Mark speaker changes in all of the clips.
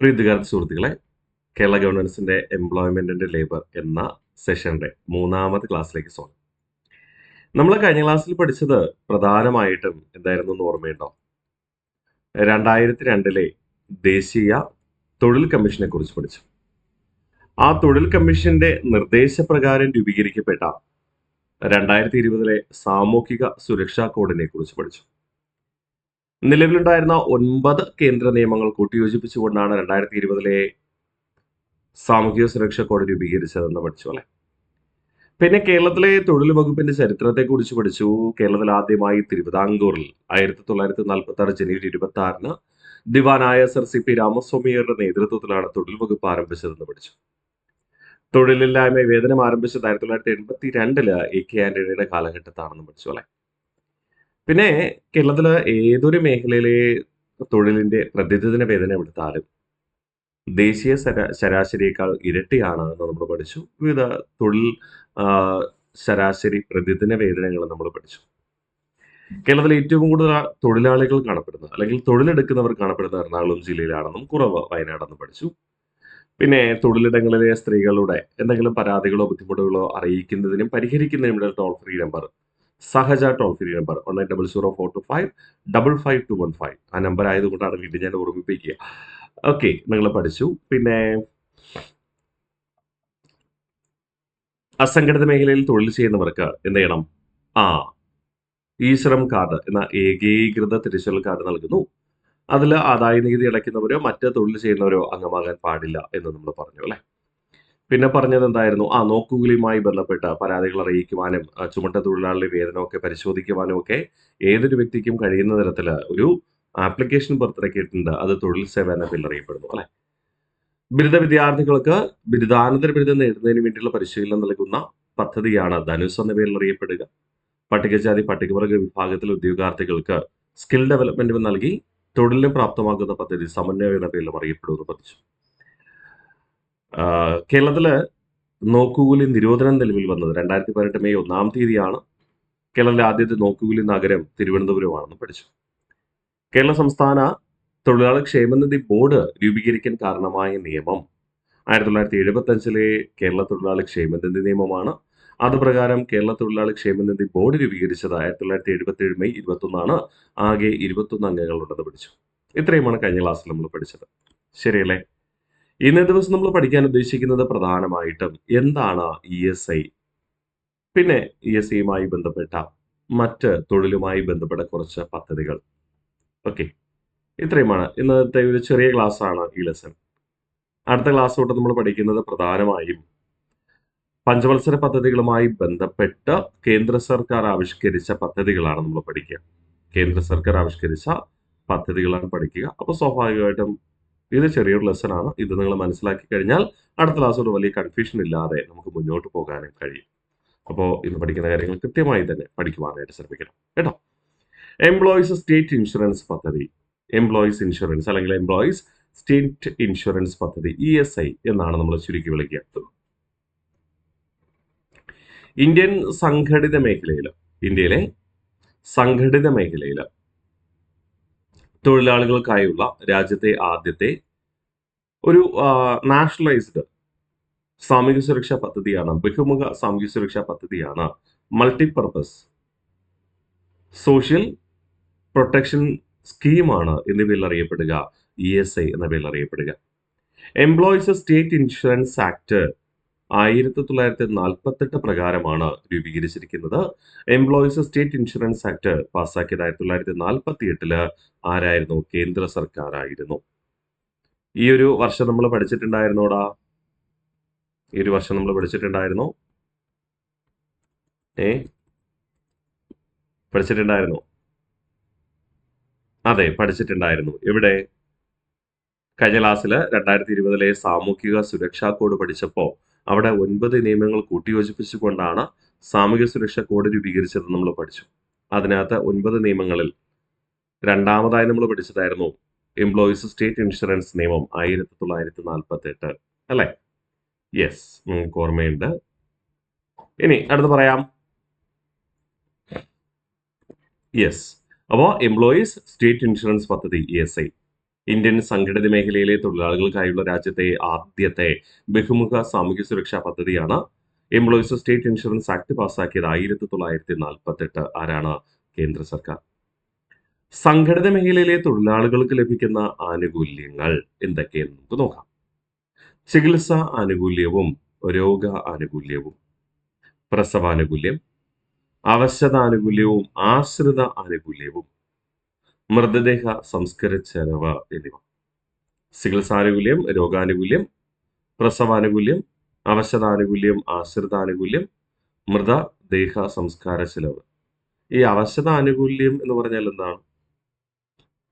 Speaker 1: പ്രീതികാര സുഹൃത്തുക്കളെ, Kerala ഗവൺമെന്റ്സിന്റെ employment and labour എന്ന സെഷന്റെ മൂന്നാമത്തെ ക്ലാസ്സിലേക്ക് സ്വാഗതം. നമ്മൾ കഴിഞ്ഞ ക്ലാസ്സിൽ പഠിച്ചത് പ്രധാനമായിട്ടും എന്തായിരുന്നു എന്ന് ഓർമ്മയുണ്ടോ? 2002 ദേശീയ തൊഴിൽ കമ്മീഷനെ കുറിച്ച് പഠിച്ചു. ആ തൊഴിൽ കമ്മീഷന്റെ നിർദ്ദേശപ്രകാരം രൂപീകരിക്കപ്പെട്ട 2020 സാമൂഹിക സുരക്ഷാ കോഡിനെ കുറിച്ച് പഠിച്ചു. നിലവിലുണ്ടായിരുന്ന 9 കേന്ദ്ര നിയമങ്ങൾ കൂട്ടിയോജിപ്പിച്ചുകൊണ്ടാണ് 2020 സാമൂഹിക സുരക്ഷാ കോഡ് രൂപീകരിച്ചതെന്ന് പഠിച്ചു അല്ലെ. പിന്നെ കേരളത്തിലെ തൊഴിൽ വകുപ്പിന്റെ ചരിത്രത്തെ കുറിച്ച് പഠിച്ചു. കേരളത്തിൽ ആദ്യമായി തിരുവിതാംകൂറിൽ 1946 ജനുവരി 26 ദിവാനായ സർ സി പി രാമസ്വാമിയുടെ നേതൃത്വത്തിലാണ് തൊഴിൽ വകുപ്പ് ആരംഭിച്ചതെന്ന് പഠിച്ചു. തൊഴിലില്ലായ്മ വേതനം ആരംഭിച്ചത് 1982 എ കെ ആന്റണിയുടെ കാലഘട്ടത്താണെന്ന് പഠിച്ചു അല്ലെ. പിന്നെ കേരളത്തില് ഏതൊരു മേഖലയിലെ തൊഴിലിന്റെ പ്രതിദിന വേതനം എടുത്താലും ദേശീയ ശരാശരിയേക്കാൾ ഇരട്ടിയാണ് എന്ന് നമ്മൾ പഠിച്ചു. വിവിധ തൊഴിൽ ശരാശരി പ്രതിദിന വേതനങ്ങൾ നമ്മൾ പഠിച്ചു. കേരളത്തിൽ ഏറ്റവും കൂടുതൽ തൊഴിലാളികൾ കാണപ്പെടുന്നത് അല്ലെങ്കിൽ തൊഴിലെടുക്കുന്നവർ കാണപ്പെടുന്നത് എറണാകുളം ജില്ലയിലാണെന്നും കുറവ് വയനാടെന്നും പഠിച്ചു. പിന്നെ തൊഴിലിടങ്ങളിലെ സ്ത്രീകളുടെ എന്തെങ്കിലും പരാതികളോ ബുദ്ധിമുട്ടുകളോ അറിയിക്കുന്നതിനും പരിഹരിക്കുന്നതിനും toll free number Sahaja toll free number 190045555215 ആ നമ്പർ ആയതുകൊണ്ടാണ് വീണ്ടും ഞാൻ ഓർമ്മിപ്പിക്കുക. ഓക്കെ, നിങ്ങൾ പഠിച്ചു. പിന്നെ അസംഘടിത മേഖലയിൽ തൊഴിൽ ചെയ്യുന്നവർക്ക് എന്ത് ചെയ്യണം? ഈ ശ്രം കാർഡ് എന്ന ഏകീകൃത തിരിച്ചറിയൽ കാർഡ് നൽകുന്നു. അതിൽ ആദായ നികുതി അടയ്ക്കുന്നവരോ മറ്റ് തൊഴിൽ ചെയ്യുന്നവരോ അംഗമാകാൻ പാടില്ല എന്ന് നമ്മൾ പറഞ്ഞു അല്ലെ. പിന്നെ പറഞ്ഞത് എന്തായിരുന്നു? നോക്കുകൂലിയുമായി ബന്ധപ്പെട്ട പരാതികൾ അറിയിക്കുവാനും ചുമട്ട തൊഴിലാളികളുടെ വേതനമൊക്കെ പരിശോധിക്കുവാനും ഒക്കെ ഏതൊരു വ്യക്തിക്കും കഴിയുന്ന തരത്തിൽ ഒരു ആപ്ലിക്കേഷൻ പുറത്തിറക്കിയിട്ടുണ്ട്. അത് തൊഴിൽ സേവന ബിൽ അറിയപ്പെടുന്നു അല്ലെ. ബിരുദ വിദ്യാർത്ഥികൾക്ക് ബിരുദാനന്തര ബിരുദം നേടുന്നതിന് വേണ്ടിയുള്ള പരിശീലനം നൽകുന്ന പദ്ധതിയാണ് ധനുസ് എന്ന പേരിൽ അറിയപ്പെടുക. പട്ടികജാതി പട്ടികവർഗ വിഭാഗത്തിലെ ഉദ്യോഗാർത്ഥികൾക്ക് സ്കിൽ ഡെവലപ്മെന്റ് നൽകി തൊഴിലിന് പ്രാപ്തമാക്കുന്ന പദ്ധതി സമന്വയ എന്ന പേരിലും അറിയപ്പെടുമെന്ന് പഠിച്ചു. കേരളത്തില് നോക്കുകൂലി നിരോധനം നിലവിൽ വന്നത് 2018 മെയ് 1 കേരളത്തിലെ ആദ്യത്തെ നോക്കുകൂലി നഗരം തിരുവനന്തപുരമാണെന്ന് പഠിച്ചു. കേരള സംസ്ഥാന തൊഴിലാളി ക്ഷേമനിധി ബോർഡ് രൂപീകരിക്കാൻ കാരണമായ നിയമം 1975 കേരള തൊഴിലാളി ക്ഷേമനിധി നിയമമാണ്. അതുപ്രകാരം കേരള തൊഴിലാളി ക്ഷേമനിധി ബോർഡ് രൂപീകരിച്ചത് 1977 മെയ് 21 ആകെ 21 അംഗങ്ങളുണ്ടെന്ന് പഠിച്ചു. ഇത്രയുമാണ് കഴിഞ്ഞ ക്ലാസ്സിൽ നമ്മൾ പഠിച്ചത്. ശരിയല്ലേ? ഇന്നേ ദിവസം നമ്മൾ പഠിക്കാൻ ഉദ്ദേശിക്കുന്നത് പ്രധാനമായിട്ടും എന്താണ് ESI, പിന്നെ ESIയുമായി ബന്ധപ്പെട്ട മറ്റ് തൊഴിലുമായി ബന്ധപ്പെട്ട കുറച്ച് പദ്ധതികൾ. ഓക്കെ, ഇത്രയുമാണ് ഇന്നത്തെ ഒരു ചെറിയ ക്ലാസ് ആണ് ഈ ലെസൺ. അടുത്ത ക്ലാസ് തൊട്ട് നമ്മൾ പഠിക്കുന്നത് പ്രധാനമായും പഞ്ചവത്സര പദ്ധതികളുമായി ബന്ധപ്പെട്ട് കേന്ദ്ര സർക്കാർ ആവിഷ്കരിച്ച പദ്ധതികളാണ് നമ്മൾ പഠിക്കുക. കേന്ദ്ര സർക്കാർ ആവിഷ്കരിച്ച പദ്ധതികളാണ് പഠിക്കുക. അപ്പോൾ സ്വാഭാവികമായിട്ടും ഇത് ചെറിയൊരു ലെസൺ ആണ്. ഇത് നിങ്ങൾ മനസ്സിലാക്കി കഴിഞ്ഞാൽ അടുത്ത ക്ലാസ്സോട് വലിയ കൺഫ്യൂഷൻ ഇല്ലാതെ നമുക്ക് മുന്നോട്ട് പോകാനും കഴിയും. അപ്പോൾ ഇന്ന് പഠിക്കുന്ന കാര്യങ്ങൾ കൃത്യമായി തന്നെ പഠിക്കുവാനായിട്ട് ശ്രമിക്കണം കേട്ടോ. എംപ്ലോയീസ് സ്റ്റേറ്റ് ഇൻഷുറൻസ് പദ്ധതി, എംപ്ലോയീസ് ഇൻഷുറൻസ് അല്ലെങ്കിൽ എംപ്ലോയീസ് സ്റ്റേറ്റ് ഇൻഷുറൻസ് പദ്ധതി ESI എന്നാണ് നമ്മൾ ചുരുക്കി വിളിക്കുക. ഇന്ത്യയിലെ സംഘടിത മേഖലയിൽ തൊഴിലാളികൾക്കായുള്ള രാജ്യത്തെ ആദ്യത്തെ ഒരു നാഷണലൈസ്ഡ് സാമൂഹിക സുരക്ഷാ പദ്ധതിയാണ്, ബഹുമുഖ സാമൂഹിക സുരക്ഷാ പദ്ധതിയാണ് മൾട്ടിപർപ്പസ് സോഷ്യൽ പ്രൊട്ടക്ഷൻ സ്കീമാണ് എന്ന പേരിൽ അറിയപ്പെടുക, ESI എന്ന പേരിൽ അറിയപ്പെടുക. എംപ്ലോയീസ് സ്റ്റേറ്റ് ഇൻഷുറൻസ് ആക്ട് 1948 പ്രകാരമാണ് രൂപീകരിച്ചിരിക്കുന്നത്. എംപ്ലോയീസ് സ്റ്റേറ്റ് ഇൻഷുറൻസ് ആക്ട് പാസ്സാക്കിയത് 1948 ആരായിരുന്നു? കേന്ദ്ര സർക്കാർ ആയിരുന്നു. ഈ ഒരു വർഷം നമ്മൾ പഠിച്ചിട്ടുണ്ടായിരുന്നോടാ? ഈ ഒരു വർഷം നമ്മൾ പഠിച്ചിട്ടുണ്ടായിരുന്നോ? പഠിച്ചിട്ടുണ്ടായിരുന്നു? അതെ, പഠിച്ചിട്ടുണ്ടായിരുന്നു. എവിടെ? കഴിഞ്ഞ ക്ലാസ്സിൽ 2020 സാമൂഹിക സുരക്ഷാ കോഡ് പഠിച്ചപ്പോൾ അവിടെ 9 നിയമങ്ങൾ കൂട്ടിയോജിപ്പിച്ചുകൊണ്ടാണ് സാമൂഹിക സുരക്ഷാ കോഡ് രൂപീകരിച്ചത് നമ്മൾ പഠിച്ചു. അതിനകത്ത് 9 നിയമങ്ങളിൽ രണ്ടാമതായി നമ്മൾ പഠിച്ചതായിരുന്നു എംപ്ലോയീസ് സ്റ്റേറ്റ് ഇൻഷുറൻസ് നിയമം 1948 അല്ലേ? യെസ്, നിങ്ങൾക്ക് ഓർമ്മയുണ്ട്. ഇനി അടുത്ത് പറയാം. യെസ്, അപ്പോൾ എംപ്ലോയീസ് സ്റ്റേറ്റ് ഇൻഷുറൻസ് പദ്ധതി ESI ഇന്ത്യൻ സംഘടിത മേഖലയിലെ തൊഴിലാളികൾക്കായുള്ള രാജ്യത്തെ ആദ്യത്തെ ബഹുമുഖ സാമൂഹ്യ സുരക്ഷാ പദ്ധതിയാണ് എംപ്ലോയീസ് സ്റ്റേറ്റ് ഇൻഷുറൻസ് ആക്ട് പാസ്സാക്കിയത് 1948. ആരാണ്? കേന്ദ്ര സർക്കാർ. സംഘടിത മേഖലയിലെ തൊഴിലാളികൾക്ക് ലഭിക്കുന്ന ആനുകൂല്യങ്ങൾ എന്തൊക്കെയെന്ന് നമുക്ക് നോക്കാം. ചികിത്സാ ആനുകൂല്യവും രോഗ ആനുകൂല്യവും, പ്രസവാനുകൂല്യം, അവശതാനുകൂല്യവും ആശ്രിത ആനുകൂല്യവും, മൃതദേഹ സംസ്കര ചെലവ് എന്നിവ. ചികിത്സാനുകൂല്യം, രോഗാനുകൂല്യം, പ്രസവാനുകൂല്യം, അവശതാനുകൂല്യം, ആശ്രിതാനുകൂല്യം, മൃതദേഹ സംസ്കാര ചെലവ്. ഈ അവശതാനുകൂല്യം എന്ന് പറഞ്ഞാൽ എന്താണ്?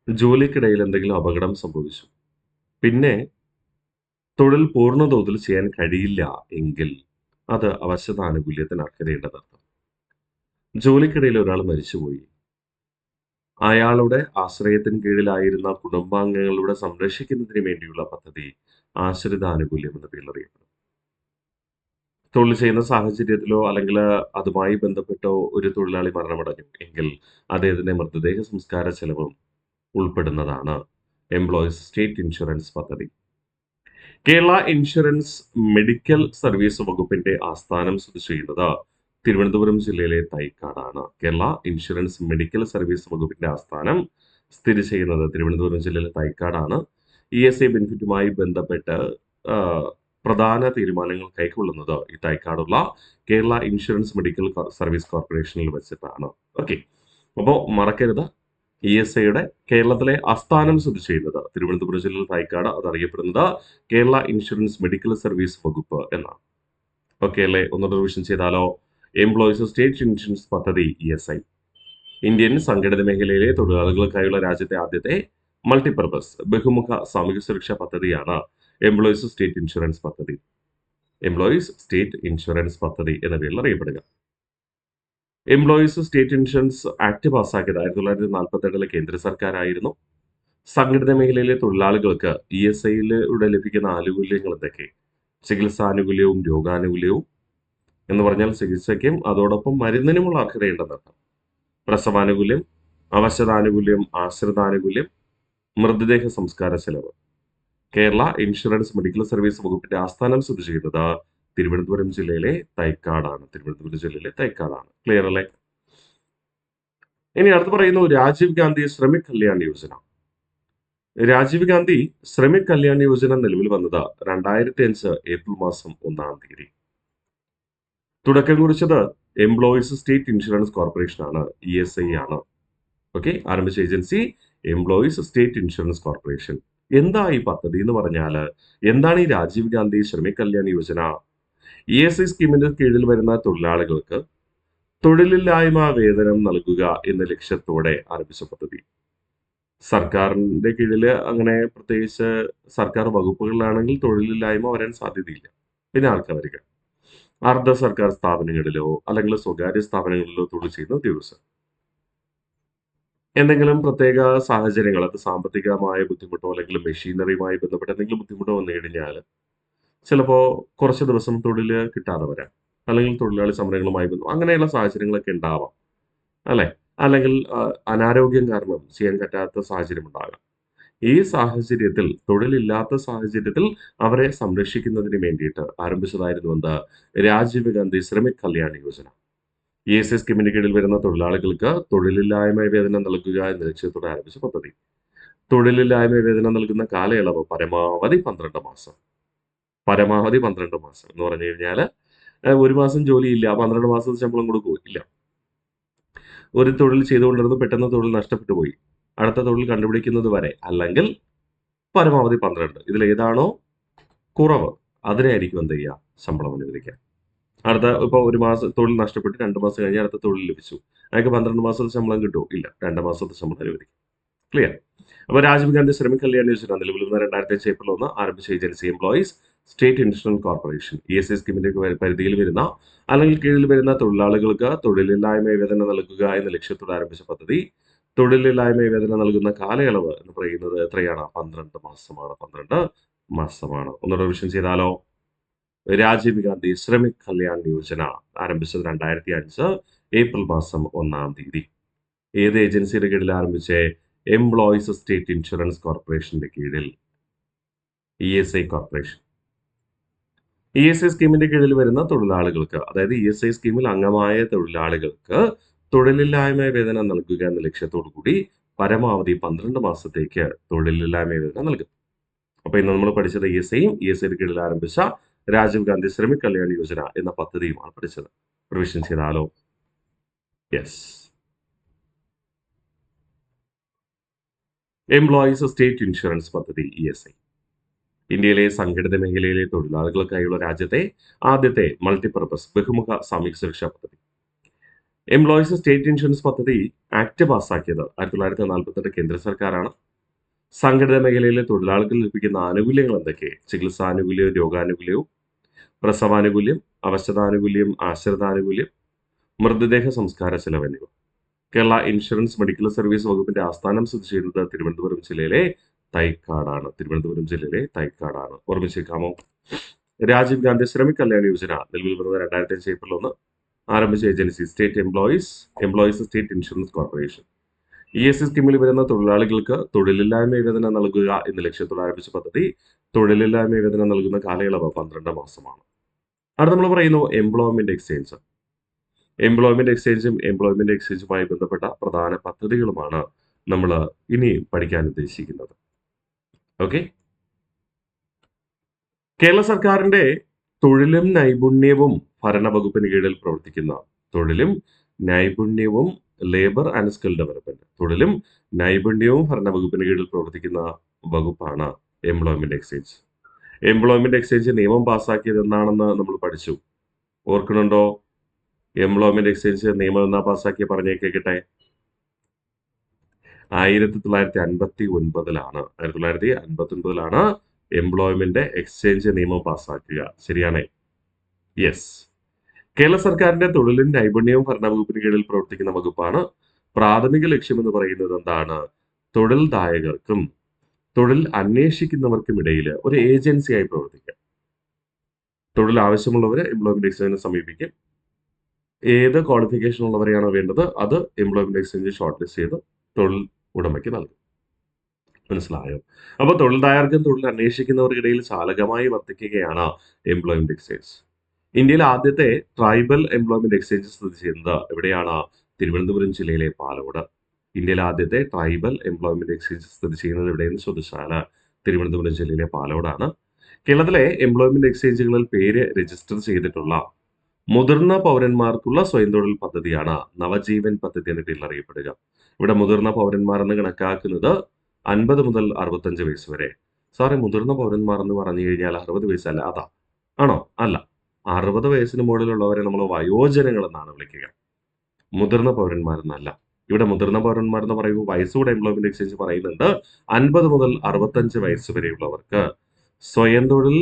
Speaker 1: ജോലിക്കിടയിൽ എന്തെങ്കിലും അപകടം സംഭവിച്ചു, പിന്നെ തൊഴിൽ പൂർണ്ണതോതിൽ ചെയ്യാൻ കഴിയില്ല എങ്കിൽ അത് അവശതാനുകൂല്യത്തിന് അർഹതയുണ്ടെന്നർത്ഥം. ജോലിക്കിടയിൽ ഒരാൾ മരിച്ചുപോയി, അയാളുടെ ആശ്രയത്തിന് കീഴിലായിരുന്ന കുടുംബാംഗങ്ങളുടെ സംരക്ഷിക്കുന്നതിന് വേണ്ടിയുള്ള പദ്ധതി ആശ്രിതാനുകൂല്യം എന്ന പേരിൽ അറിയപ്പെടും. തൊഴിൽ ചെയ്യുന്ന സാഹചര്യത്തിലോ അല്ലെങ്കിൽ അതുമായി ബന്ധപ്പെട്ടോ ഒരു തൊഴിലാളി മരണമടഞ്ഞു എങ്കിൽ അദ്ദേഹത്തിന്റെ മൃതദേഹ സംസ്കാര ചെലവും ഉൾപ്പെടുന്നതാണ് എംപ്ലോയീസ് സ്റ്റേറ്റ് ഇൻഷുറൻസ് പദ്ധതി. കേരള ഇൻഷുറൻസ് മെഡിക്കൽ സർവീസ് വകുപ്പിന്റെ ആസ്ഥാനം സ്ഥിതി ചെയ്യുന്നത് തിരുവനന്തപുരം ജില്ലയിലെ തൈക്കാടാണ്. കേരള ഇൻഷുറൻസ് മെഡിക്കൽ സർവീസ് വകുപ്പിന്റെ ആസ്ഥാനം സ്ഥിതി ചെയ്യുന്നത് തിരുവനന്തപുരം ജില്ലയിലെ തൈക്കാടാണ്. ESI ബെനിഫിറ്റുമായി ബന്ധപ്പെട്ട് പ്രധാന തീരുമാനങ്ങൾ കൈക്കൊള്ളുന്നത് ഈ തൈക്കാടുള്ള കേരള ഇൻഷുറൻസ് മെഡിക്കൽ സർവീസ് കോർപ്പറേഷനിൽ വെച്ചിട്ടാണ്. ഓക്കെ, അപ്പോൾ മറക്കരുത്, ESIയുടെ കേരളത്തിലെ ആസ്ഥാനം സ്ഥിതി ചെയ്യുന്നത് തിരുവനന്തപുരം ജില്ലയിൽ തൈക്കാട്. അത് അറിയപ്പെടുന്നത് കേരള ഇൻഷുറൻസ് മെഡിക്കൽ സർവീസ് വകുപ്പ് എന്നാണ്. ഓക്കെ അല്ലേ? ഒന്നുകൂടെ റിവിഷൻ ചെയ്താലോ? എംപ്ലോയീസ് സ്റ്റേറ്റ് ഇൻഷുറൻസ് പദ്ധതി ESI ഇന്ത്യൻ സംഘടിത മേഖലയിലെ തൊഴിലാളികൾക്കായുള്ള രാജ്യത്തെ ആദ്യത്തെ മൾട്ടിപർപ്പസ് ബഹുമുഖ സാമൂഹ്യ സുരക്ഷാ പദ്ധതിയാണ് എംപ്ലോയീസ് സ്റ്റേറ്റ് ഇൻഷുറൻസ് പദ്ധതി. എംപ്ലോയീസ് സ്റ്റേറ്റ് ഇൻഷുറൻസ് പദ്ധതി എന്ന പേരിൽ അറിയപ്പെടുക. എംപ്ലോയീസ് സ്റ്റേറ്റ് ഇൻഷുറൻസ് ആക്ട് പാസ്സാക്കിയത് 1947 കേന്ദ്ര സർക്കാരായിരുന്നു. സംഘടിത മേഖലയിലെ തൊഴിലാളികൾക്ക് ESIയിലൂടെ ലഭിക്കുന്ന ആനുകൂല്യങ്ങൾ എന്തൊക്കെ? ചികിത്സാനുകൂല്യവും രോഗാനുകൂല്യവും എന്ന് പറഞ്ഞാൽ ചികിത്സയ്ക്കും അതോടൊപ്പം മരുന്നിനുമുള്ള അർഹതയുണ്ടെന്നർത്ഥം. പ്രസവാനുകൂല്യം, അവശതാനുകൂല്യം, ആശ്രിതാനുകൂല്യം, മൃതദേഹ സംസ്കാര ചെലവ്. കേരള ഇൻഷുറൻസ് മെഡിക്കൽ സർവീസ് വകുപ്പിന്റെ ആസ്ഥാനം സ്ഥിതി ചെയ്യുന്നത് തിരുവനന്തപുരം ജില്ലയിലെ തൈക്കാടാണ്. ക്ലിയർ അല്ലേ? ഇനി അടുത്ത് പറയുന്നു രാജീവ് ഗാന്ധി ശ്രമിക് കല്യാൺ യോജന. രാജീവ് ഗാന്ധി ശ്രമിക് കല്യാൺ യോജന നിലവിൽ വന്നത് 2005 ഏപ്രിൽ മാസം 1 തുടക്കം കുറിച്ചത് എംപ്ലോയീസ് സ്റ്റേറ്റ് ഇൻഷുറൻസ് കോർപ്പറേഷൻ ആണ്, ESI ആണ്. ഓക്കെ, ആരംഭിച്ച agency employees state insurance corporation. എന്താ ഈ പദ്ധതി എന്ന് പറഞ്ഞാൽ? എന്താണ് ഈ രാജീവ് ഗാന്ധി ശ്രമിക് കല്യാൺ യോജന? ESI സ്കീമിന്റെ കീഴിൽ വരുന്ന തൊഴിലാളികൾക്ക് തൊഴിലില്ലായ്മ വേതനം നൽകുക എന്ന ലക്ഷ്യത്തോടെ ആരംഭിച്ച പദ്ധതി. സർക്കാരിന്റെ കീഴിൽ അങ്ങനെ പ്രത്യേകിച്ച് സർക്കാർ വകുപ്പുകളിലാണെങ്കിൽ തൊഴിലില്ലായ്മ വരാൻ സാധ്യതയില്ല. പിന്നെ ആൾക്കാർ വരിക അർദ്ധ സർക്കാർ സ്ഥാപനങ്ങളിലോ അല്ലെങ്കിൽ സ്വകാര്യ സ്ഥാപനങ്ങളിലോ തൊഴിൽ ചെയ്യുന്ന ഉദ്യോഗസ്ഥർ. എന്തെങ്കിലും പ്രത്യേക സാഹചര്യങ്ങൾ, അത് സാമ്പത്തികമായ ബുദ്ധിമുട്ടോ അല്ലെങ്കിൽ മെഷീനറിയുമായി ബന്ധപ്പെട്ട എന്തെങ്കിലും ബുദ്ധിമുട്ടോ വന്നു കഴിഞ്ഞാൽ ചിലപ്പോൾ കുറച്ച് ദിവസം തൊഴിൽ കിട്ടാതെ വരാം, അല്ലെങ്കിൽ തൊഴിലാളി സമരങ്ങളുമായി അങ്ങനെയുള്ള സാഹചര്യങ്ങളൊക്കെ ഉണ്ടാവാം അല്ലെ? അല്ലെങ്കിൽ അനാരോഗ്യം കാരണം ചെയ്യാൻ പറ്റാത്ത സാഹചര്യം ഉണ്ടാകാം. ഈ സാഹചര്യത്തിൽ, തൊഴിലില്ലാത്ത സാഹചര്യത്തിൽ അവരെ സംരക്ഷിക്കുന്നതിന് വേണ്ടിയിട്ട് ആരംഭിച്ചതായിരുന്നു എന്താ? രാജീവ് ഗാന്ധി ശ്രമിക് കല്യാൺ യോജന. ESI സ്കീമിന്റെ കീഴിൽ വരുന്ന തൊഴിലാളികൾക്ക് തൊഴിലില്ലായ്മ വേതനം നൽകുക എന്ന ലക്ഷ്യത്തോടെ ആരംഭിച്ച പദ്ധതി. തൊഴിലില്ലായ്മ വേതനം നൽകുന്ന കാലയളവ് പരമാവധി 12 മാസം. പരമാവധി 12 മാസം എന്ന് പറഞ്ഞു കഴിഞ്ഞാൽ ഒരു മാസം ജോലിയില്ല, 12 മാസത്തെ ശമ്പളം കൊടുക്കുമോ? ഇല്ല. ഒരു തൊഴിൽ ചെയ്തുകൊണ്ടിരുന്നു, പെട്ടെന്ന് തൊഴിൽ നഷ്ടപ്പെട്ടു പോയി, അടുത്ത തൊഴിൽ കണ്ടുപിടിക്കുന്നത് വരെ, അല്ലെങ്കിൽ പരമാവധി 12. ഇതിൽ ഏതാണോ കുറവ് അതിനായിരിക്കും എന്ത് ചെയ്യുക? ശമ്പളം അനുവദിക്കുക. ഇപ്പോൾ ഒരു മാസം തൊഴിൽ നഷ്ടപ്പെട്ട് 2 മാസം കഴിഞ്ഞ് അടുത്ത തൊഴിൽ ലഭിച്ചു, അയാൾക്ക് 12 മാസത്തെ ശമ്പളം കിട്ടുമോ? ഇല്ല, 2 മാസത്തെ ശമ്പളം അനുവദിക്കും. ക്ലിയർ? അപ്പോൾ രാജീവ് ഗാന്ധി ശ്രമിക് കല്യാൺ യോജന നിലവിൽ വന്ന 2005 ഏപ്രിൽ 1 ആരംഭിച്ച agency employees state insurance corporation. ESI സ്കീമിന്റെ പരിധിയിൽ വരുന്ന അല്ലെങ്കിൽ കീഴിൽ വരുന്ന തൊഴിലാളികൾക്ക് തൊഴിലില്ലായ്മ വേതനം നൽകുക എന്ന ലക്ഷ്യത്തോടെ ആരംഭിച്ച പദ്ധതി. തൊഴിലില്ലായ്മ വേതനം നൽകുന്ന കാലയളവ് എന്ന് പറയുന്നത് എത്രയാണ്? 12 മാസമാണ്. 12 മാസമാണ്. ഒന്നുകൂടെ റിവിഷൻ ചെയ്താലോ? രാജീവ് ഗാന്ധി ശ്രമിക് കല്യാൺ യോജന ആരംഭിച്ചത് 2005 ഏപ്രിൽ മാസം 1. ഏത് ഏജൻസിയുടെ കീഴിൽ ആരംഭിച്ചേ? എംപ്ലോയീസ് സ്റ്റേറ്റ് ഇൻഷുറൻസ് കോർപ്പറേഷന്റെ കീഴിൽ ESI കോർപ്പറേഷൻ. ESI സ്കീമിന്റെ കീഴിൽ വരുന്ന തൊഴിലാളികൾക്ക്, അതായത് ESI സ്കീമിൽ അംഗമായ തൊഴിലാളികൾക്ക് തൊഴിലില്ലായ്മ വേതനം നൽകുക എന്ന ലക്ഷ്യത്തോടു കൂടി പരമാവധി 12 മാസത്തേക്ക് തൊഴിലില്ലായ്മ വേതനം നൽകും. അപ്പൊ ഇന്ന് നമ്മൾ പഠിച്ചത് ESIയും ESIയുടെ കീഴിൽ ആരംഭിച്ച രാജീവ് ഗാന്ധി ശ്രമിക് കല്യാൺ യോജന എന്ന പദ്ധതിയുമാണ് പഠിച്ചത്. റിവിഷൻ ചെയ്താലോ? യെസ്. എംപ്ലോയീസ് സ്റ്റേറ്റ് ഇൻഷുറൻസ് പദ്ധതി ESI ഇന്ത്യയിലെ സംഘടിത മേഖലയിലെ തൊഴിലാളികൾക്കായുള്ള രാജ്യത്തെ ആദ്യത്തെ മൾട്ടിപർപ്പസ് ബഹുമുഖ സാമൂഹിക സുരക്ഷാ പദ്ധതി. എംപ്ലോയീസ് സ്റ്റേറ്റ് ഇൻഷുറൻസ് പദ്ധതി ആക്ട് പാസ്സാക്കിയത് 1948 കേന്ദ്ര സർക്കാരാണ്. സംഘടിത മേഖലയിലെ തൊഴിലാളികൾ ലഭിക്കുന്ന ആനുകൂല്യങ്ങൾ എന്തൊക്കെ? ചികിത്സാനുകൂല്യവും രോഗാനുകൂല്യവും, പ്രസവാനുകൂല്യം, അവശതാനുകൂല്യം, ആശ്രിതാനുകൂല്യം, മൃതദേഹ സംസ്കാര ചെലവ് എന്നിവ. കേരള ഇൻഷുറൻസ് മെഡിക്കൽ സർവീസ് വകുപ്പിന്റെ ആസ്ഥാനം സ്ഥിതി ചെയ്യുന്നത് തിരുവനന്തപുരം ജില്ലയിലെ തൈക്കാടാണ്. ഓർമ്മിച്ചേക്കാമോ? രാജീവ് ഗാന്ധി ശ്രമിക് കല്യാൺ യോജന നിലവിൽ വരുന്നത് 2005 ഏപ്രിൽ 1 ആരംഭിച്ച agency employees state insurance corporation. ESI സ്കീമിൽ വരുന്ന തൊഴിലാളികൾക്ക് തൊഴിലില്ലായ്മ വേതനം നൽകുക എന്ന ലക്ഷ്യത്തോടെ ആരംഭിച്ച പദ്ധതി. തൊഴിലില്ലായ്മ വേതനം നൽകുന്ന കാലയളവ് 12 മാസമാണ്. അടുത്ത നമ്മൾ പറയുന്നു എംപ്ലോയ്മെന്റ് എക്സ്ചേഞ്ച്. എംപ്ലോയ്മെന്റ് എക്സ്ചേഞ്ചുമായി ബന്ധപ്പെട്ട പ്രധാന പദ്ധതികളുമാണ് നമ്മൾ ഇനി പഠിക്കാൻ ഉദ്ദേശിക്കുന്നത്. ഓക്കെ. കേരള സർക്കാരിന്റെ തൊഴിലും നൈപുണ്യവും ഭരണ വകുപ്പിന് കീഴിൽ പ്രവർത്തിക്കുന്ന ലേബർ ആൻഡ് സ്കിൽ ഡെവലപ്മെന്റ് ഭരണ വകുപ്പിന് കീഴിൽ പ്രവർത്തിക്കുന്ന വകുപ്പാണ് എംപ്ലോയ്മെന്റ് എക്സ്ചേഞ്ച്. എംപ്ലോയ്മെന്റ് എക്സ്ചേഞ്ച് നിയമം പാസ്സാക്കിയത് എന്നാണെന്ന് നമ്മൾ പഠിച്ചു. ഓർക്കുന്നുണ്ടോ? എംപ്ലോയ്മെന്റ് എക്സ്ചേഞ്ച് നിയമം എന്നാ പാസ്സാക്കിയ പറഞ്ഞേ കേൾക്കട്ടെ. 1959 എംപ്ലോയ്മെന്റ് എക്സ്ചേഞ്ച് നിയമം പാസ്സാക്കുക. ശരിയാണ്. യെസ്. കേരള സർക്കാരിന്റെ തൊഴിലും നൈപുണ്യവും ഭരണ വകുപ്പിന് കീഴിൽ പ്രവർത്തിക്കുന്ന വകുപ്പാണ്. പ്രാഥമിക ലക്ഷ്യം എന്ന് പറയുന്നത് എന്താണ്? തൊഴിൽദായകർക്കും തൊഴിൽ അന്വേഷിക്കുന്നവർക്കും ഇടയിൽ ഒരു ഏജൻസിയായി പ്രവർത്തിക്കുക. തൊഴിൽ ആവശ്യമുള്ളവരെ എംപ്ലോയ്മെന്റ് എക്സ്ചേഞ്ചിനെ സമീപിക്കും. ഏത് ക്വാളിഫിക്കേഷൻ ഉള്ളവരെയാണോ വേണ്ടത് അത് എംപ്ലോയ്മെന്റ് എക്സ്ചേഞ്ച് ഷോർട്ട് ലിസ്റ്റ് ചെയ്ത് തൊഴിൽ ഉടമയ്ക്ക് നൽകും. മനസ്സിലായോ? അപ്പോൾ തൊഴിൽദായകർക്കും തൊഴിൽ അന്വേഷിക്കുന്നവർക്കിടയിൽ ചാലകമായി വർത്തിക്കുകയാണ് എംപ്ലോയ്മെന്റ് എക്സ്ചേഞ്ച്. ഇന്ത്യയിലെ ആദ്യത്തെ ട്രൈബൽ എംപ്ലോയ്മെന്റ് എക്സ്ചേഞ്ച് സ്ഥിതി ചെയ്യുന്നത് എവിടെയാണ്? തിരുവനന്തപുരം ജില്ലയിലെ പാലോട്. ഇന്ത്യയിലെ ആദ്യത്തെ ട്രൈബൽ എംപ്ലോയ്മെന്റ് എക്സ്ചേഞ്ച് സ്ഥിതി ചെയ്യുന്നത് എവിടെയെന്ന് ചോദിച്ചാൽ തിരുവനന്തപുരം ജില്ലയിലെ പാലോടാണ്. കേരളത്തിലെ എംപ്ലോയ്മെന്റ് എക്സ്ചേഞ്ചുകളിൽ പേര് രജിസ്റ്റർ ചെയ്തിട്ടുള്ള മുതിർന്ന പൗരന്മാർക്കുള്ള സ്വയം തൊഴിൽ പദ്ധതിയാണ് നവജീവൻ പദ്ധതി എന്ന പേരിൽ അറിയപ്പെടുക. ഇവിടെ മുതിർന്ന പൗരന്മാർ എന്ന് കണക്കാക്കുന്നത് 50 മുതൽ 65 വയസ്സ് വരെ. സാറേ, മുതിർന്ന പൗരന്മാർ എന്ന് പറഞ്ഞു കഴിഞ്ഞാൽ 60 വയസ്സല്ല, അതാ ആണോ? അല്ല, 60 വയസ്സിന് മുകളിലുള്ളവരെ നമ്മൾ വയോജനങ്ങൾ എന്നാണ് വിളിക്കുക, മുതിർന്ന പൗരന്മാരെന്നല്ല. ഇവിടെ മുതിർന്ന പൗരന്മാർ എന്ന് പറയുമ്പോൾ വയസ്സുകൂടെ എംപ്ലോയ്മെന്റ് എക്സ്ചേഞ്ച് പറയുന്നുണ്ട്. 50 മുതൽ 65 വയസ്സ് വരെയുള്ളവർക്ക് സ്വയം തൊഴിൽ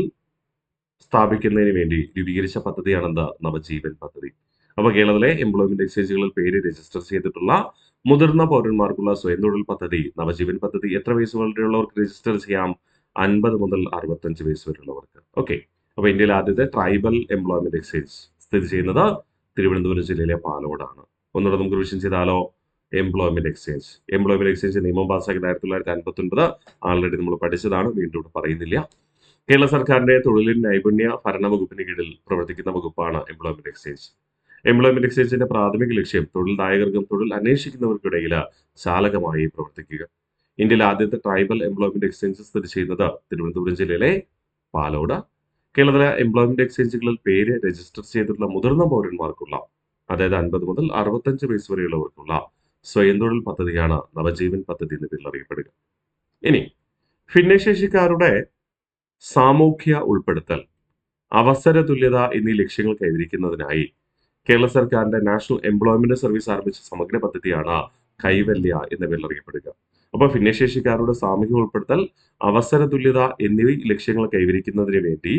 Speaker 1: സ്ഥാപിക്കുന്നതിന് വേണ്ടി രൂപീകരിച്ച പദ്ധതിയാണെന്ത്? നവജീവൻ പദ്ധതി. അപ്പോൾ കേരളത്തിലെ എംപ്ലോയ്മെന്റ് എക്സ്ചേഞ്ചുകളിൽ പേര് രജിസ്റ്റർ ചെയ്തിട്ടുള്ള മുതിർന്ന പൗരന്മാർക്കുള്ള സ്വയം തൊഴിൽ പദ്ധതി നവജീവൻ പദ്ധതി. എത്ര വയസ്സ് വരെയുള്ളവർക്ക് രജിസ്റ്റർ ചെയ്യാം? 50 മുതൽ 65 വയസ്സ് വരെയുള്ളവർക്ക്. ഓക്കെ. അപ്പോൾ ഇന്ത്യയിലെ ആദ്യത്തെ ട്രൈബൽ എംപ്ലോയ്മെന്റ് എക്സ്ചേഞ്ച് സ്ഥിതി ചെയ്യുന്നത് തിരുവനന്തപുരം ജില്ലയിലെ പാലോടാണ്. ഒന്നുകൂടെ നമുക്ക് റിവിഷൻ ചെയ്താലോ? എംപ്ലോയ്മെന്റ് എക്സ്ചേഞ്ച് നിയമം പാസ്സാക്കിയത് 1959. ആൾറെഡി നമ്മൾ പഠിച്ചതാണ്, വീണ്ടും ഇവിടെ പറയുന്നില്ല. കേരള സർക്കാരിന്റെ തൊഴിലും നൈപുണ്യ ഭരണ വകുപ്പിന് കീഴിൽ പ്രവർത്തിക്കുന്ന വകുപ്പാണ് എംപ്ലോയ്മെന്റ് എക്സ്ചേഞ്ച്. എംപ്ലോയ്മെന്റ് എക്സ്ചേഞ്ചിന്റെ പ്രാഥമിക ലക്ഷ്യം തൊഴിൽദായകർക്കും തൊഴിൽ അന്വേഷിക്കുന്നവർക്കിടയിൽ ചാലകമായി പ്രവർത്തിക്കുക. ഇന്ത്യയിലെ ആദ്യത്തെ ട്രൈബൽ എംപ്ലോയ്മെന്റ് എക്സ്ചേഞ്ച് സ്ഥിതി ചെയ്യുന്നത് തിരുവനന്തപുരം ജില്ലയിലെ പാലോട്. കേരളത്തിലെ എംപ്ലോയ്മെന്റ് എക്സ്ചേഞ്ചുകളിൽ പേര് രജിസ്റ്റർ ചെയ്തിട്ടുള്ള മുതിർന്ന പൗരന്മാർക്കുള്ള, അതായത് 50 മുതൽ 65 വയസ്സ് വരെയുള്ളവർക്കുള്ള സ്വയം തൊഴിൽ പദ്ധതിയാണ് നവജീവൻ പദ്ധതി എന്ന പേരിൽ അറിയപ്പെടുക. ഇനി ഭിന്നശേഷിക്കാരുടെ സാമൂഹ്യ ഉൾപ്പെടുത്തൽ, അവസര തുല്യത എന്നീ ലക്ഷ്യങ്ങൾ കൈവരിക്കുന്നതിനായി കേരള സർക്കാരിന്റെ നാഷണൽ എംപ്ലോയ്മെന്റ് സർവീസ് ആരംഭിച്ച സമഗ്ര പദ്ധതിയാണ് കൈവല്യ എന്ന പേരിൽ അറിയപ്പെടുക. അപ്പോൾ ഭിന്നശേഷിക്കാരുടെ സാമൂഹ്യ ഉൾപ്പെടുത്തൽ, അവസര തുല്യത എന്നീ ലക്ഷ്യങ്ങൾ കൈവരിക്കുന്നതിന് വേണ്ടി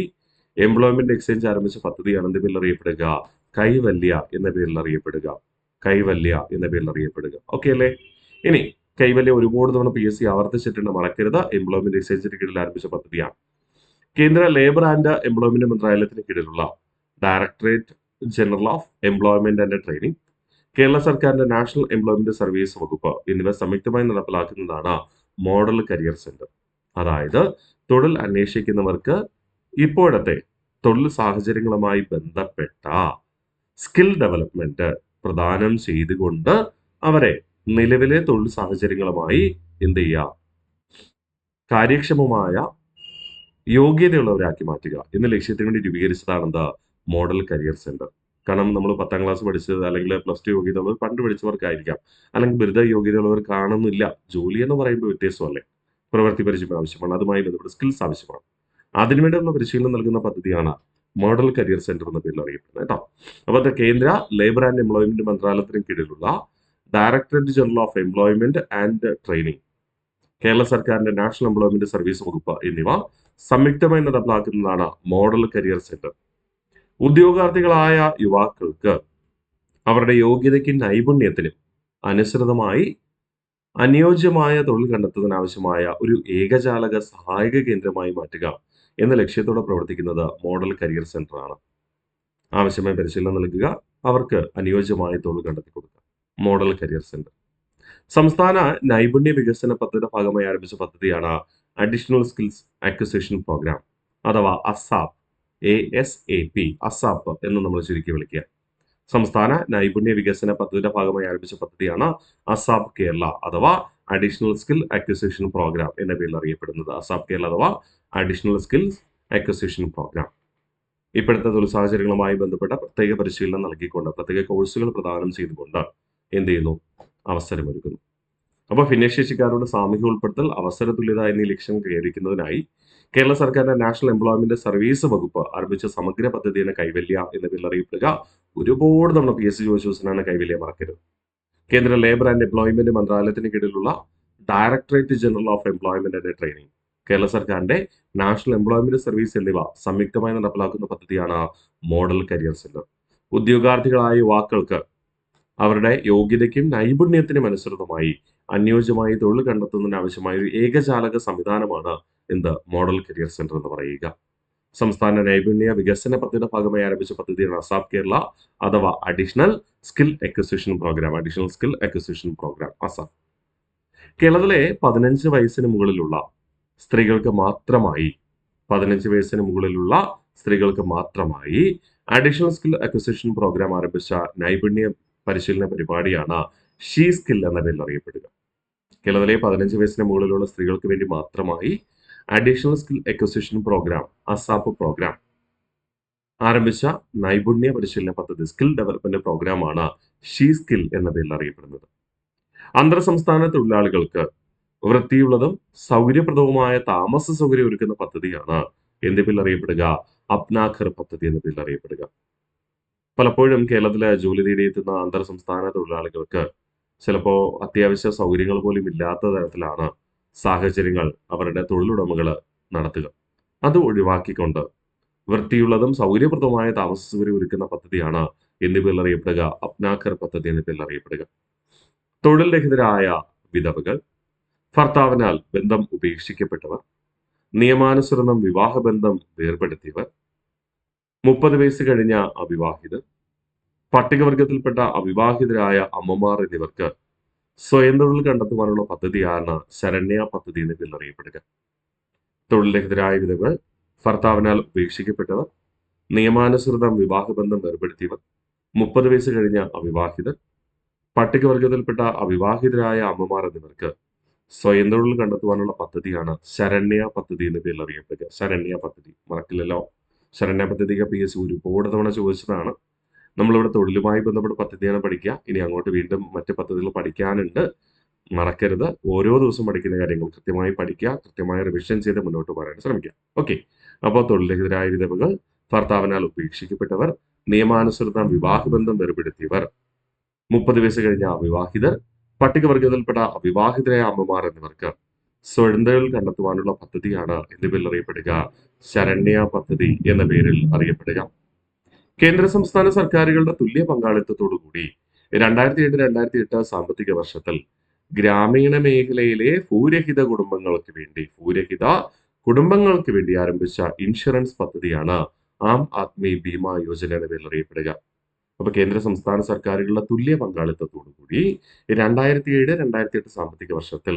Speaker 1: എംപ്ലോയ്മെന്റ് എക്സ്ചേഞ്ച് ആരംഭിച്ച പദ്ധതിയാണ് എന്ത് പേരിൽ അറിയപ്പെടുക? കൈവല്യ എന്ന പേരിൽ അറിയപ്പെടുക. ഓക്കെ അല്ലേ? ഇനി കൈവല്യ ഒരുപാട് തവണ PSC ആവർത്തിച്ചിട്ടുണ്ട്, മറക്കരുത്. എംപ്ലോയ്മെന്റ് എക്സ്ചേഞ്ചിന് കീഴിൽ ആരംഭിച്ച പദ്ധതിയാണ്. കേന്ദ്ര ലേബർ ആൻഡ് എംപ്ലോയ്മെന്റ് മന്ത്രാലയത്തിന് കീഴിലുള്ള directorate general of employment and training, Kerala സർക്കാരിന്റെ നാഷണൽ എംപ്ലോയ്മെന്റ് സർവീസ് വകുപ്പ് എന്നിവ സംയുക്തമായി നടപ്പിലാക്കുന്നതാണ് മോഡൽ കരിയർ സെന്റർ. അതായത് തൊഴിൽ അന്വേഷിക്കുന്നവർക്ക് ഇപ്പോഴത്തെ തൊഴിൽ സാഹചര്യങ്ങളുമായി ബന്ധപ്പെട്ട സ്കിൽ ഡെവലപ്മെന്റ് പ്രദാനം ചെയ്തുകൊണ്ട് അവരെ നിലവിലെ തൊഴിൽ സാഹചര്യങ്ങളുമായി എന്ത് ചെയ്യുക, കാര്യക്ഷമമായ യോഗ്യതയുള്ളവരാക്കി മാറ്റുക എന്ന ലക്ഷ്യത്തിന് വേണ്ടി രൂപീകരിച്ചതാണ് എന്താ മോഡൽ കരിയർ സെന്റർ. കാരണം നമ്മൾ 10ാം ക്ലാസ് പഠിച്ചത് അല്ലെങ്കിൽ +2 യോഗ്യതയുള്ളവർ പണ്ട് പഠിച്ചവർക്കായിരിക്കാം, അല്ലെങ്കിൽ ബിരുദ യോഗ്യതയുള്ളവർ കാണുന്നില്ല. ജോലി എന്ന് പറയുമ്പോൾ വ്യത്യസ്തമല്ലേ, പ്രവൃത്തി പരിചയം ആവശ്യമാണ്, അതുമായി ബന്ധപ്പെട്ട സ്കിൽസ് ആവശ്യമാണ്. അതിനുവേണ്ടിയുള്ള പരിശീലനം നൽകുന്ന പദ്ധതിയാണ് മോഡൽ കരിയർ സെന്റർ എന്ന പേരിൽ അറിയപ്പെടുന്നത് കേട്ടോ. അപ്പോൾ അത് കേന്ദ്ര ലേബർ ആൻഡ് എംപ്ലോയ്മെന്റ് മന്ത്രാലയത്തിന് കീഴിലുള്ള directorate general of employment and training, Kerala സർക്കാരിന്റെ നാഷണൽ എംപ്ലോയ്മെന്റ് സർവീസ് വകുപ്പ് എന്നിവ സംയുക്തമായി നടപ്പിലാക്കുന്നതാണ് മോഡൽ കരിയർ സെന്റർ. ഉദ്യോഗാർത്ഥികളായ യുവാക്കൾക്ക് അവരുടെ യോഗ്യതയ്ക്കും നൈപുണ്യത്തിനും അനുസൃതമായി അനുയോജ്യമായ തൊഴിൽ കണ്ടെത്തുന്നതിനാവശ്യമായ ഒരു ഏകജാലക സഹായക കേന്ദ്രമായി മാറ്റുക എന്ന ലക്ഷ്യത്തോടെ പ്രവർത്തിക്കുന്നത് മോഡൽ കരിയർ സെന്റർ ആണ്. ആവശ്യമായ പരിശീലനം നൽകുക, അവർക്ക് അനുയോജ്യമായ തൊഴിൽ കണ്ടെത്തി കൊടുക്കുക. മോഡൽ കരിയർ സെന്റർ സംസ്ഥാന നൈപുണ്യ വികസന പദ്ധതിയുടെ ഭാഗമായി ആരംഭിച്ച പദ്ധതിയാണ് അഡീഷണൽ സ്കിൽസ് അക്വിസിഷൻ പ്രോഗ്രാം അഥവാ അസാപ്പ്, ASAP, അസാപ്പ് എന്ന് നമ്മൾ ചുരുക്കി വിളിക്കുക. സംസ്ഥാന നൈപുണ്യ വികസന പദ്ധതിയുടെ ഭാഗമായി ആരംഭിച്ച പദ്ധതിയാണ് അസാപ്പ് കേരള അഥവാ അഡീഷണൽ സ്കിൽ അക്വിസിഷൻ പ്രോഗ്രാം എന്ന പേരിൽ അറിയപ്പെടുന്നത്. അസാപ്പ് കേരള അഥവാ അഡീഷണൽ സ്കിൽസ് അക്വിസിഷൻ പ്രോഗ്രാം ഇപ്പോഴത്തെ തൊഴിൽ സാഹചര്യങ്ങളുമായി ബന്ധപ്പെട്ട പ്രത്യേക പരിശീലനം നൽകിക്കൊണ്ട് പ്രത്യേക കോഴ്സുകൾ പ്രദാനം ചെയ്തുകൊണ്ട് എന്ത് ചെയ്യുന്നു, അവസരമൊരുക്കുന്നു. അപ്പോൾ ഭിന്നശേഷിക്കാരുടെ സാമൂഹിക ഉൾപ്പെടുത്തൽ, അവസര തുല്യത എന്നീ ലക്ഷ്യം കൈവരിക്കുന്നതിനായി കേരള സർക്കാരിന്റെ നാഷണൽ എംപ്ലോയ്മെന്റ് സർവീസ് വകുപ്പ് ആരംഭിച്ച സമഗ്ര പദ്ധതിയാണ് കൈവല്യ എന്ന പേരിൽ അറിയപ്പെടുക. ഒരുപാട് തവണ PSC ചോദിച്ചതാണ് കൈവല്യ, മറക്കരുത്. കേന്ദ്ര ലേബർ ആൻഡ് എംപ്ലോയ്മെന്റ് മന്ത്രാലയത്തിന് കീഴിലുള്ള directorate general of employment and training, Kerala സർക്കാരിന്റെ നാഷണൽ എംപ്ലോയ്മെന്റ് സർവീസ് എന്നിവ സംയുക്തമായി നടപ്പിലാക്കുന്ന പദ്ധതിയാണ് മോഡൽ കരിയർ സെന്റർ. ഉദ്യോഗാർത്ഥികളായ യുവാക്കൾക്ക് അവരുടെ യോഗ്യതയ്ക്കും നൈപുണ്യത്തിനും അനുസൃതമായി അനുയോജ്യമായി തൊഴിൽ കണ്ടെത്തുന്നതിന് ആവശ്യമായ ഒരു ഏകജാലക സംവിധാനമാണ് എന്ത് മോഡൽ കരിയർ സെന്റർ എന്ന് പറയുക. സംസ്ഥാന നൈപുണ്യ വികസന പദ്ധതിയുടെ ഭാഗമായി ആരംഭിച്ച പദ്ധതിയാണ് അസാപ്പ് കേരള അഥവാ additional skill acquisition programme. Additional skill acquisition programme ASAP. കേരളത്തിലെ 15 വയസ്സിന് മുകളിലുള്ള സ്ത്രീകൾക്ക് മാത്രമായി 15 വയസ്സിന് മുകളിലുള്ള സ്ത്രീകൾക്ക് മാത്രമായി അഡീഷണൽ സ്കിൽ അക്വിസിഷൻ പ്രോഗ്രാം ആരംഭിച്ച നൈപുണ്യ പരിശീലന പരിപാടിയാണ് ഷീ സ്കിൽ എന്ന പേരിൽ അറിയപ്പെടുക. കേരളത്തിലെ 15 വയസ്സിന് മുകളിലുള്ള സ്ത്രീകൾക്ക് വേണ്ടി മാത്രമായി additional skill acquisition programme ASAP programme ആരംഭിച്ച നൈപുണ്യ പരിശീലന പദ്ധതി സ്കിൽ ഡെവലപ്മെന്റ് പ്രോഗ്രാമാണ് ഷീ സ്കിൽ എന്ന പേരിൽ അറിയപ്പെടുന്നത്. അന്തർ സംസ്ഥാന തൊഴിലാളികൾക്ക് വൃത്തിയുള്ളതും സൗകര്യപ്രദവുമായ താമസ സൗകര്യം ഒരുക്കുന്ന പദ്ധതിയാണ് എന്ത് പേരിൽ അറിയപ്പെടുക, അപ്നാഘർ പദ്ധതി എന്ന പേരിൽ അറിയപ്പെടുക. പലപ്പോഴും കേരളത്തിലെ ജോലി തേടിയെത്തുന്ന അന്തർ സംസ്ഥാന തൊഴിലാളികൾക്ക് ചിലപ്പോൾ അത്യാവശ്യ സൗകര്യങ്ങൾ പോലും ഇല്ലാത്ത തരത്തിലാണ് സാഹചര്യങ്ങൾ അവരുടെ തൊഴിലുടമകൾ നടത്തുക. അത് ഒഴിവാക്കിക്കൊണ്ട് വൃത്തിയുള്ളതും സൗകര്യപ്രദവുമായ താമസ സൗകര്യം ഒരുക്കുന്ന പദ്ധതിയാണ് എന്ത് പേരിൽ അറിയപ്പെടുക, അപ്നാഘർ പദ്ധതി എന്ന പേരിൽ അറിയപ്പെടുക. തൊഴിൽ രഹിതരായ വിധവകൾ, ഭർത്താവിനാൽ ബന്ധം ഉപേക്ഷിക്കപ്പെട്ടവർ, നിയമാനുസൃതം വിവാഹബന്ധം വേർപെടുത്തിയവർ, 30 വയസ്സ് കഴിഞ്ഞ അവിവാഹിതർ, പട്ടികവർഗത്തിൽപ്പെട്ട അവിവാഹിതരായ അമ്മമാർ എന്നിവർക്ക് സ്വയം തൊഴിൽ കണ്ടെത്തുവാനുള്ള പദ്ധതിയാണ് ശരണ്യ പദ്ധതി എന്ന പേരിൽ അറിയപ്പെടുക. തൊഴിൽ രഹിതരായ വിധവകൾ, ഭർത്താവിനാൽ ഉപേക്ഷിക്കപ്പെട്ടവർ, നിയമാനുസൃതം വിവാഹബന്ധം വേർപെടുത്തിയവർ, 30 വയസ്സ് കഴിഞ്ഞ അവിവാഹിതർ, പട്ടികവർഗത്തിൽപ്പെട്ട അവിവാഹിതരായ അമ്മമാർ എന്നിവർക്ക് സ്വയം തൊഴിൽ കണ്ടെത്തുവാനുള്ള പദ്ധതിയാണ് ശരണ്യ പദ്ധതി എന്ന പേരിൽ അറിയപ്പെടുക. ശരണ്യ പദ്ധതി മറക്കില്ലല്ലോ. ശരണ്യ പദ്ധതിക്ക് PSC ഒരുപാട് തവണ ചോദിച്ചതാണ്. നമ്മളിവിടെ തൊഴിലുമായി ബന്ധപ്പെട്ട പദ്ധതിയാണ് പഠിക്കുക. ഇനി അങ്ങോട്ട് വീണ്ടും മറ്റ് പദ്ധതികൾ പഠിക്കാനുണ്ട്, മറക്കരുത്. ഓരോ ദിവസം പഠിക്കുന്ന കാര്യങ്ങൾ കൃത്യമായി പഠിക്കുക, കൃത്യമായി റിവിഷൻ ചെയ്ത് മുന്നോട്ട് പോകാൻ ശ്രമിക്കുക. ഓക്കെ, അപ്പോൾ തൊഴിൽരഹിതരായ വിധവകൾ, ഭർത്താവിനാൽ ഉപേക്ഷിക്കപ്പെട്ടവർ, നിയമാനുസൃത വിവാഹബന്ധം വേർപെടുത്തിയവർ, 30 വയസ്സ് കഴിഞ്ഞ അവിവാഹിതർ, പട്ടികവർഗത്തിൽപ്പെട്ട അവിവാഹിതരായ അമ്മമാർ എന്നിവർക്ക് സ്വയം തൊഴിൽ കണ്ടെത്തുവാനുള്ള പദ്ധതിയാണ് എന്ത് പേരിൽ അറിയപ്പെടുക, ശരണ്യ പദ്ധതി എന്ന പേരിൽ അറിയപ്പെടുക. കേന്ദ്ര സംസ്ഥാന സർക്കാരുകളുടെ തുല്യ പങ്കാളിത്തത്തോടുകൂടി 2007-2008 സാമ്പത്തിക വർഷത്തിൽ ഗ്രാമീണ മേഖലയിലെ ഭൂരഹിത കുടുംബങ്ങൾക്ക് വേണ്ടി ആരംഭിച്ച ഇൻഷുറൻസ് പദ്ധതിയാണ് ആം ആദ്മി ബീമ യോജന എന്ന പേരിൽ അറിയപ്പെടുക. അപ്പൊ കേന്ദ്ര സംസ്ഥാന സർക്കാരുകളുടെ തുല്യ പങ്കാളിത്തത്തോടു കൂടി 2007-2008 സാമ്പത്തിക വർഷത്തിൽ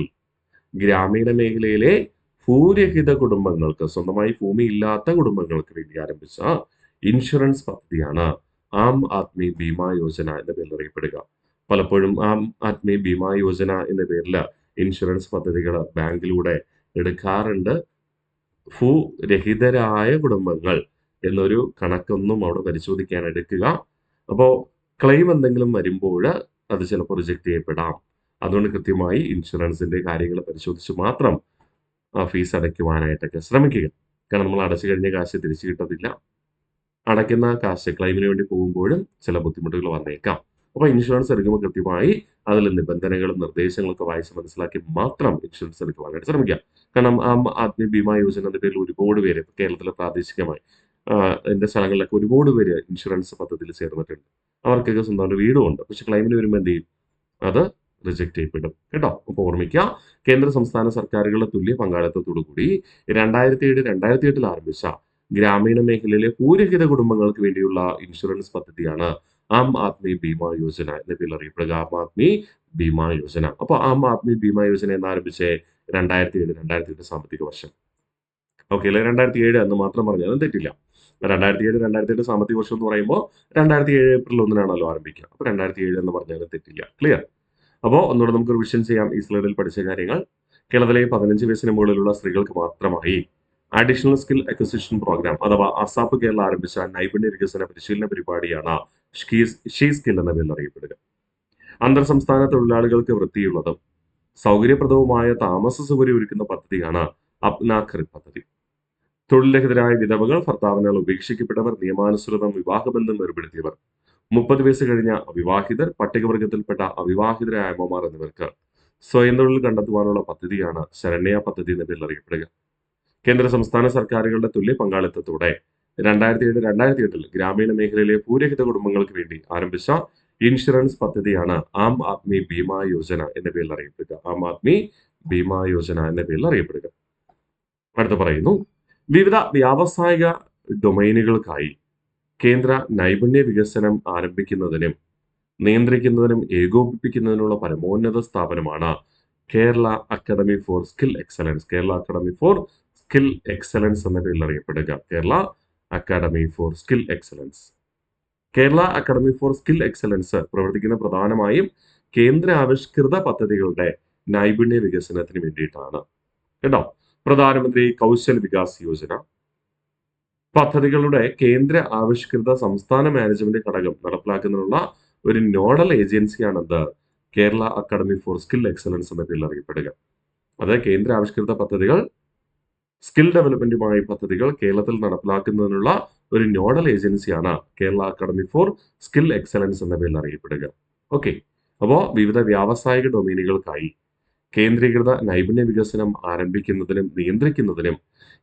Speaker 1: ഗ്രാമീണ മേഖലയിലെ ഭൂരഹിത കുടുംബങ്ങൾക്ക്, സ്വന്തമായി ഭൂമി ഇല്ലാത്ത കുടുംബങ്ങൾക്ക് വേണ്ടി ആരംഭിച്ച ഇൻഷുറൻസ് പദ്ധതിയാണ് ആം ആദ്മി ബീമാ യോജന എന്ന പേരിൽ അറിയപ്പെടുക. പലപ്പോഴും ആം ആദ്മി ബീമാ യോജന എന്ന പേരിൽ ഇൻഷുറൻസ് പദ്ധതികൾ ബാങ്കിലൂടെ എടുക്കാറുണ്ട്. ഭൂരഹിതരായ കുടുംബങ്ങൾ എന്നൊരു കണക്കൊന്നും അവിടെ പരിശോധിക്കാൻ എടുക്കുക. അപ്പോൾ ക്ലെയിം എന്തെങ്കിലും വരുമ്പോൾ അത് ചിലപ്പോൾ റിജക്ട് ചെയ്യപ്പെടാം. അതുകൊണ്ട് കൃത്യമായി ഇൻഷുറൻസിന്റെ കാര്യങ്ങൾ പരിശോധിച്ച് മാത്രം ഫീസ് അടയ്ക്കുവാനായിട്ടൊക്കെ ശ്രമിക്കുക. കാരണം നമ്മൾ അടച്ചു കഴിഞ്ഞ കാശ് തിരിച്ചു കിട്ടത്തില്ല. അടയ്ക്കുന്ന കാശ് ക്ലെയിമിന് വേണ്ടി പോകുമ്പോഴും ചില ബുദ്ധിമുട്ടുകൾ വന്നേക്കാം. അപ്പോൾ ഇൻഷുറൻസ് എടുക്കുമ്പോൾ കൃത്യമായി അതിൽ നിബന്ധനകളും നിർദ്ദേശങ്ങളൊക്കെ വായിച്ച് മനസ്സിലാക്കി മാത്രം ഇൻഷുറൻസ് എടുക്കുവാനായിട്ട് ശ്രമിക്കുക. കാരണം ആം ആദ്മി ബീമാ യോജന എന്ന പേരിൽ ഒരുപാട് പേര് കേരളത്തിലെ പ്രാദേശികമായി എൻ്റെ സ്ഥലങ്ങളിലൊക്കെ ഒരുപാട് പേര് ഇൻഷുറൻസ് പദ്ധതിയിൽ ചേർന്നിട്ടുണ്ട്. അവർക്കൊക്കെ സ്വന്തമായിട്ട് വീടും ഉണ്ട്. പക്ഷെ ക്ലെയിമിന് വരുമ്പോൾ എന്ത് ചെയ്യും? അത് റിജക്ട് ചെയ്യപ്പെടും കേട്ടോ. അപ്പോൾ ഓർമ്മിക്കുക, കേന്ദ്ര സംസ്ഥാന സർക്കാരുകളുടെ തുല്യ പങ്കാളിത്തത്തോടു കൂടി 2007-2008 ആരംഭിച്ച ഗ്രാമീണ മേഖലയിലെ ഭൂരഹിത കുടുംബങ്ങൾക്ക് വേണ്ടിയുള്ള ഇൻഷുറൻസ് പദ്ധതിയാണ് ആം ആദ്മി ബീമാ യോജന എന്ന പേരിൽ അറിയപ്പെടുക. ആം ആദ്മി ബീമാ യോജന. അപ്പോൾ ആം ആദ്മി ബീമാ യോജന എന്ന് ആരംഭിച്ചേ 2007-2008 സാമ്പത്തിക വർഷം. ഓക്കെ അല്ലെ? 2007 എന്ന് മാത്രം പറഞ്ഞാലും തെറ്റില്ല. 2007-2008 സാമ്പത്തിക വർഷം എന്ന് പറയുമ്പോൾ 2007 ഏപ്രിൽ 1-നാണല്ലോ ആരംഭിക്കുക. അപ്പോൾ 2007 എന്ന് പറഞ്ഞാലും തെറ്റില്ല. ക്ലിയർ? അപ്പോൾ ഒന്നുകൂടെ നമുക്ക് റിവിഷൻ ചെയ്യാം ഈ സ്ലൈഡിൽ പഠിച്ച കാര്യങ്ങൾ. കേരളത്തിലെ 15 വയസ്സിന് മുകളിലുള്ള സ്ത്രീകൾക്ക് മാത്രമായി അഡീഷണൽ സ്കിൽ അക്വിസിഷൻ പ്രോഗ്രാം അഥവാ അസാപ്പ് കേരള ആരംഭിച്ച നൈപുണ്യ വികസന പരിശീലന പരിപാടിയാണ് ഷീ സ്കിൽ എന്ന പേരിൽ അറിയപ്പെടുക. അന്തർ സംസ്ഥാന തൊഴിലാളികൾക്ക് വൃത്തിയുള്ളതും സൗകര്യപ്രദവുമായ താമസ സൗകര്യം ഒരുക്കുന്ന പദ്ധതിയാണ് അപ്നാ ഘർ പദ്ധതി. തൊഴിൽരഹിതരായ വിധവകൾ, ഭർത്താവിനാൽ ഉപേക്ഷിക്കപ്പെട്ടവർ, നിയമാനുസൃതം വിവാഹബന്ധം ഏർപ്പെടുത്തിയവർ, 30 വയസ്സ് കഴിഞ്ഞ അവിവാഹിതർ, പട്ടികവർഗത്തിൽപ്പെട്ട അവിവാഹിതരായ അമ്മമാർ എന്നിവർക്ക് സ്വയം തൊഴിൽ കണ്ടെത്തുവാനുള്ള പദ്ധതിയാണ് ശരണ്യ പദ്ധതി എന്ന പേരിൽ അറിയപ്പെടുക. കേന്ദ്ര സംസ്ഥാന സർക്കാരുകളുടെ തുല്യ പങ്കാളിത്തത്തോടെ 2007-2008 ഗ്രാമീണ മേഖലയിലെ ഭൂരഹിത കുടുംബങ്ങൾക്ക് വേണ്ടി ആരംഭിച്ച ഇൻഷുറൻസ് പദ്ധതിയാണ് ആം ആദ്മി ബീമാ യോജന എന്ന പേരിൽ അറിയപ്പെടുക. ആം ആദ്മി ബീമാ യോജന എന്ന പേരിൽ അറിയപ്പെടുക. അടുത്ത പറയുന്നു, വിവിധ വ്യാവസായിക ഡൊമൈനുകൾക്കായി കേന്ദ്ര നൈപുണ്യ വികസനം ആരംഭിക്കുന്നതിനും നിയന്ത്രിക്കുന്നതിനും ഏകോപിപ്പിക്കുന്നതിനുള്ള പരമോന്നത സ്ഥാപനമാണ് Kerala academy for skill excellence. Kerala academy for skill excellence എന്ന പേരിൽ അറിയപ്പെടുക. Kerala academy for skill excellence. Kerala academy for skill excellence പ്രവർത്തിക്കുന്ന പ്രധാനമായും കേന്ദ്ര ആവിഷ്കൃത പദ്ധതികളുടെ നൈപുണ്യ വികസനത്തിന് വേണ്ടിയിട്ടാണ് കേട്ടോ. പ്രധാനമന്ത്രി കൗശൽ വികാസ് യോജന പദ്ധതികളുടെ കേന്ദ്ര ആവിഷ്കൃത സംസ്ഥാന മാനേജ്മെന്റ് ഘടകം നടപ്പിലാക്കുന്നതിനുള്ള ഒരു നോഡൽ ഏജൻസിയാണെന്ത്? Kerala academy for skill excellence എന്ന പേരിൽ അറിയപ്പെടുക. അത് കേന്ദ്ര ആവിഷ്കൃത പദ്ധതികൾ, സ്കിൽ ഡെവലപ്മെന്റുമായി പദ്ധതികൾ കേരളത്തിൽ നടപ്പിലാക്കുന്നതിനുള്ള ഒരു നോഡൽ ഏജൻസിയാണ് Kerala academy for skill excellence എന്ന പേരിൽ അറിയപ്പെടുക. ഓക്കെ. അപ്പോൾ വിവിധ വ്യാവസായിക ഡൊമൈനുകൾക്കായി കേന്ദ്രീകൃത നൈപുണ്യ വികസനം ആരംഭിക്കുന്നതിനും നിയന്ത്രിക്കുന്നതിനും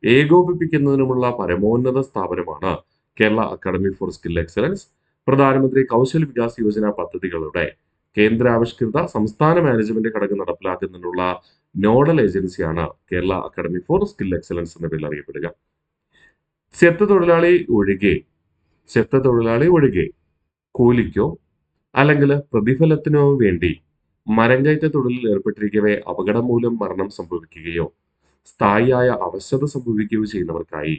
Speaker 1: ഏകോപിപ്പിക്കുന്നതിനുമുള്ള പരമോന്നത സ്ഥാപനമാണ് Kerala academy for skill excellence. പ്രധാനമന്ത്രി കൗശൽ വികാസ് യോജന പദ്ധതികളുടെ കേന്ദ്രാവിഷ്കൃത സംസ്ഥാന മാനേജ്മെന്റ് ഘടകം നടപ്പിലാക്കുന്നതിനുള്ള നോഡൽ ഏജൻസിയാണ് Kerala academy for skill excellence എന്ന പേരിൽ അറിയപ്പെടുക. ചെത്ത് തൊഴിലാളി ഒഴികെ കൂലിക്കോ അല്ലെങ്കിൽ പ്രതിഫലത്തിനോ വേണ്ടി മരം കയറ്റ തൊഴിലിൽ ഏർപ്പെട്ടിരിക്കവേ അപകടം മൂലം മരണം സംഭവിക്കുകയോ സ്ഥായിയായ അവശത സംഭവിക്കുകയോ ചെയ്യുന്നവർക്കായി